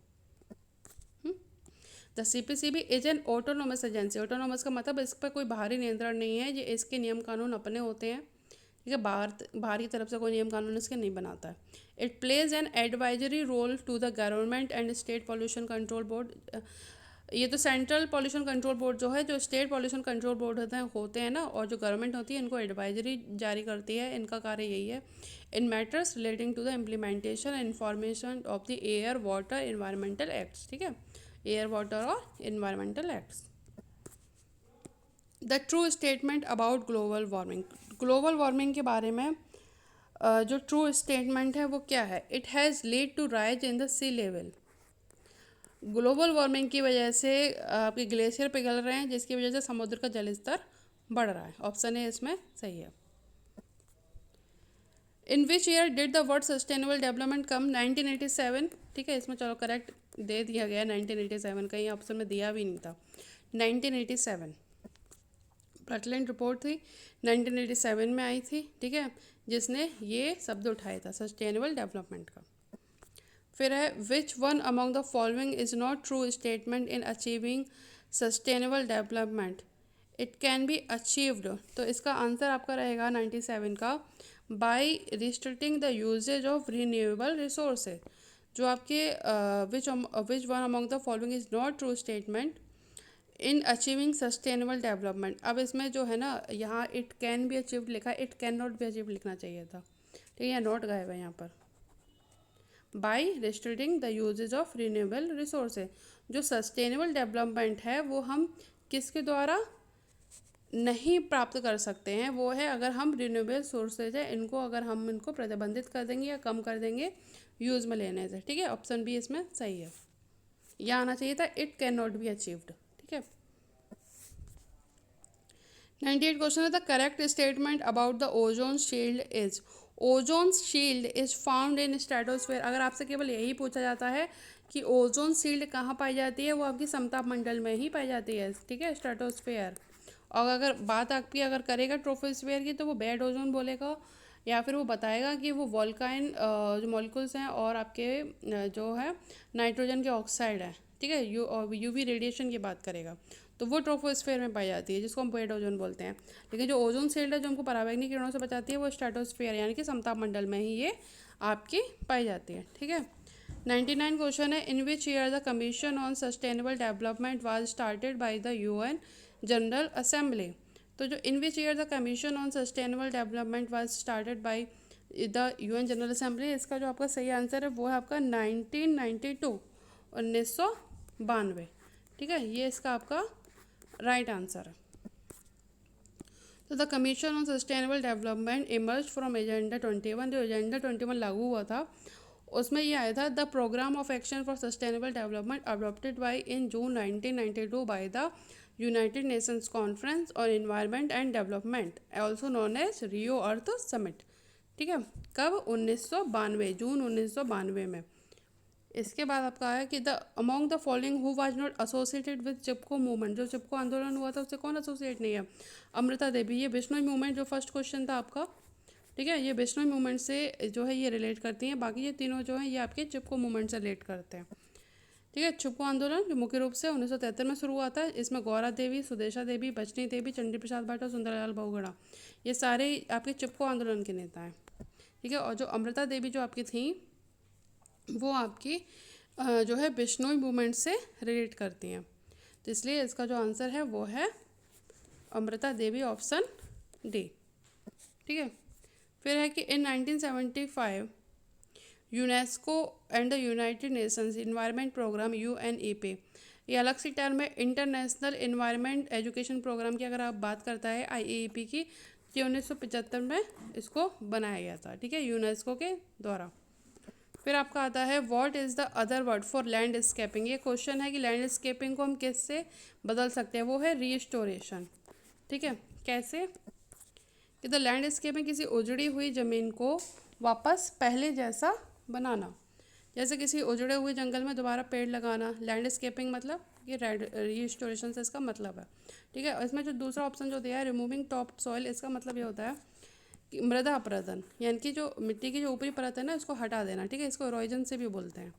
The CPCB is an autonomous agency. Autonomous का मतलब इस पर कोई बाहरी नियंत्रण नहीं है, ये इसके नियम कानून अपने होते हैं। ठीक है। बाहर की तरफ से कोई नियम कानून इसके नहीं बनाता है। It plays an advisory role to the government and state pollution control board. ये तो सेंट्रल पॉल्यूशन कंट्रोल बोर्ड जो है, जो स्टेट पॉल्यूशन कंट्रोल बोर्ड होते हैं ना, और जो गवर्नमेंट होती है इनको एडवाइजरी जारी करती है, इनका कार्य यही है। In matters relating to the implementation and information of the air water environmental acts. ठीक है। एयर वाटर और environmental acts. The true statement about global warming. Global warming के बारे में जो ट्रू स्टेटमेंट है वो क्या है? It has lead to rise in the sea level. Global warming की वजह से आपके ग्लेशियर पिघल रहे हैं, जिसकी वजह से समुद्र का जल स्तर बढ़ रहा है। ऑप्शन ए इसमें सही है। In which year did the word sustainable development come? 1987। ठीक है। इसमें चलो करेक्ट दे दिया गया 1987, कहीं ऑप्शन में दिया भी नहीं था। 1987 ब्रटलैंड रिपोर्ट थी, 1987 में आई थी। ठीक है। जिसने ये शब्द उठाया था सस्टेनेबल डेवलपमेंट का। फिर है which one among the following is not true statement in achieving sustainable development? It can be achieved. तो इसका आंसर आपका रहेगा 97 का, by restricting the usages of renewable resources. जो आपके which one among the following is not true statement in achieving sustainable development. अब इसमें जो है ना, यहाँ इट कैन बी अचीव्ड लिखा है, it can not be achieved लिखना चाहिए था। ठीक है। नोट गायब है यहाँ पर। By restricting the usages of renewable resources. जो सस्टेनेबल डेवलपमेंट है वो हम किसके द्वारा नहीं प्राप्त कर सकते हैं? वो है अगर हम रिन्यूएबल सोर्सेज है इनको, अगर हम इनको प्रतिबंधित कर देंगे या कम कर देंगे यूज़ में लेने से। ठीक है। ऑप्शन बी इसमें सही है। यह आना चाहिए था it can not be achieved. ठीक है। 98 क्वेश्चन है the correct statement about the ozone shield is. Ozone shield is found in stratosphere. अगर आपसे केवल यही पूछा जाता है कि ओजोन शील्ड कहाँ पाई जाती है, वो आपकी समताप मंडल में ही पाई जाती है। ठीक है। स्ट्रेटोस्फेयर। और अगर बात आपकी अगर करेगा ट्रोपोस्फेयर की तो वो बेड ओजोन बोलेगा, या फिर वो बताएगा कि वो वॉल्काइन जो मॉलिक्यूल्स हैं और आपके जो है नाइट्रोजन के ऑक्साइड है। ठीक है। यूवी रेडिएशन की बात करेगा तो वो ट्रोपोस्फेयर में पाई जाती है, जिसको हम बेड ओजोन बोलते हैं। लेकिन जो ओजोन शील्ड है जो हमको पराबैंगनी किरणों से बचाती है वो स्ट्रेटोस्फेयर यानी कि समताप मंडल में ही ये आपकी पाई जाती है। ठीक है। 99 क्वेश्चन है in which year the commission on sustainable development was started by the UN General Assembly. तो जो in which year the commission on sustainable development was started by the UN General Assembly, इसका जो आपका सही answer है वो है आपका 1992, 1992। ठीक है। ये इसका आपका राइट आंसर है। तो the commission on sustainable development emerge from agenda 21। जो एजेंडा 21 लागू हुआ था उसमें ये आया था the programme of action for sustainable development adopted by in June 1992 by the United Nations conference on environment and development, also known as Rio Earth summit. ठीक है, कब? 1992, जून 1992 में। इसके बाद आपका आया कि the among the following who was not associated with Chipko movement, जो चिपको आंदोलन हुआ था उससे कौन एसोसिएट नहीं है? अमृता देवी। ये बिश्नोई मूवमेंट जो फर्स्ट क्वेश्चन था आपका, ठीक है, ये बिश्नोई मूवमेंट से जो है ये रिलेट करती हैं। बाकी ये तीनों जो हैं ये आपके चिपको मूवमेंट से रिलेट करते हैं। ठीक है, चिपको आंदोलन जो मुख्य रूप से 1973 में शुरू हुआ था, इसमें गौरा देवी, सुदेशा देवी, बचनी देवी, चंडी प्रसाद भट्ट और सुंदरलाल बहुगुणा, ये सारे आपके चिपको आंदोलन के नेता हैं। ठीक है, और जो अमृता देवी जो आपकी थी वो आपकी जो है बिश्नोई मूवमेंट से रिलेट करती हैं। तो इसलिए इसका जो आंसर है वो है अमृता देवी, ऑप्शन डी। ठीक है, फिर है कि in 1975 UNESCO and the United Nations environment programme UNEP, ये अलग सी टर्म है, इंटरनेशनल इन्वायरमेंट एजुकेशन प्रोग्राम की अगर आप बात करता है IEEP की, ये 1975 में इसको बनाया गया था। ठीक है, यूनेस्को के द्वारा। फिर आपका आता है what is the other word for landscaping, ये क्वेश्चन है कि लैंडस्केपिंग को हम किससे बदल सकते हैं, वो है रीस्टोरेशन। ठीक है, कैसे? कि द लैंडस्केपिंग किसी उजड़ी हुई ज़मीन को वापस पहले जैसा बनाना, जैसे किसी उजड़े हुए जंगल में दोबारा पेड़ लगाना, लैंडस्केपिंग मतलब ये रीस्टोरेशन से इसका मतलब है। ठीक है, इसमें जो दूसरा ऑप्शन जो दिया है रिमूविंग टॉप सॉइल, इसका मतलब ये होता है कि मृदा अपरदन, यानी कि जो मिट्टी की जो ऊपरी परत है ना इसको हटा देना। ठीक है, इसको इरोजन से भी बोलते हैं।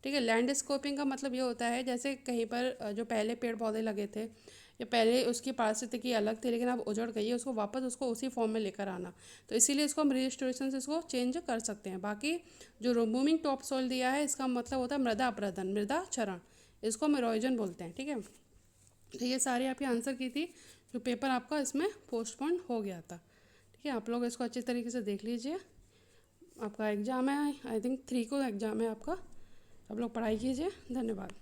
ठीक है, लैंडस्केपिंग का मतलब ये होता है जैसे कहीं पर जो पहले पेड़ पौधे लगे थे या पहले उसकी पारिस्थितिकी अलग थी लेकिन अब उजड़ गई है, उसको वापस उसको उसी फॉर्म में लेकर आना। तो इसीलिए इसको हम रिस्टोरेशन से इसको चेंज कर सकते हैं। बाकी जो रिमूविंग टॉप सॉइल दिया है इसका मतलब होता है मृदा अपरदन, मृदा क्षरण, इसको हम इरोजन बोलते हैं। ठीक है, तो ये सारी आपकी आंसर की थी, जो पेपर आपका इसमें पोस्टपोन हो गया था। ठीक है, आप लोग इसको अच्छी तरीके से देख लीजिए। आपका एग्ज़ाम है, आई थिंक 3 को एग्ज़ाम है आपका। आप लोग पढ़ाई कीजिए। धन्यवाद।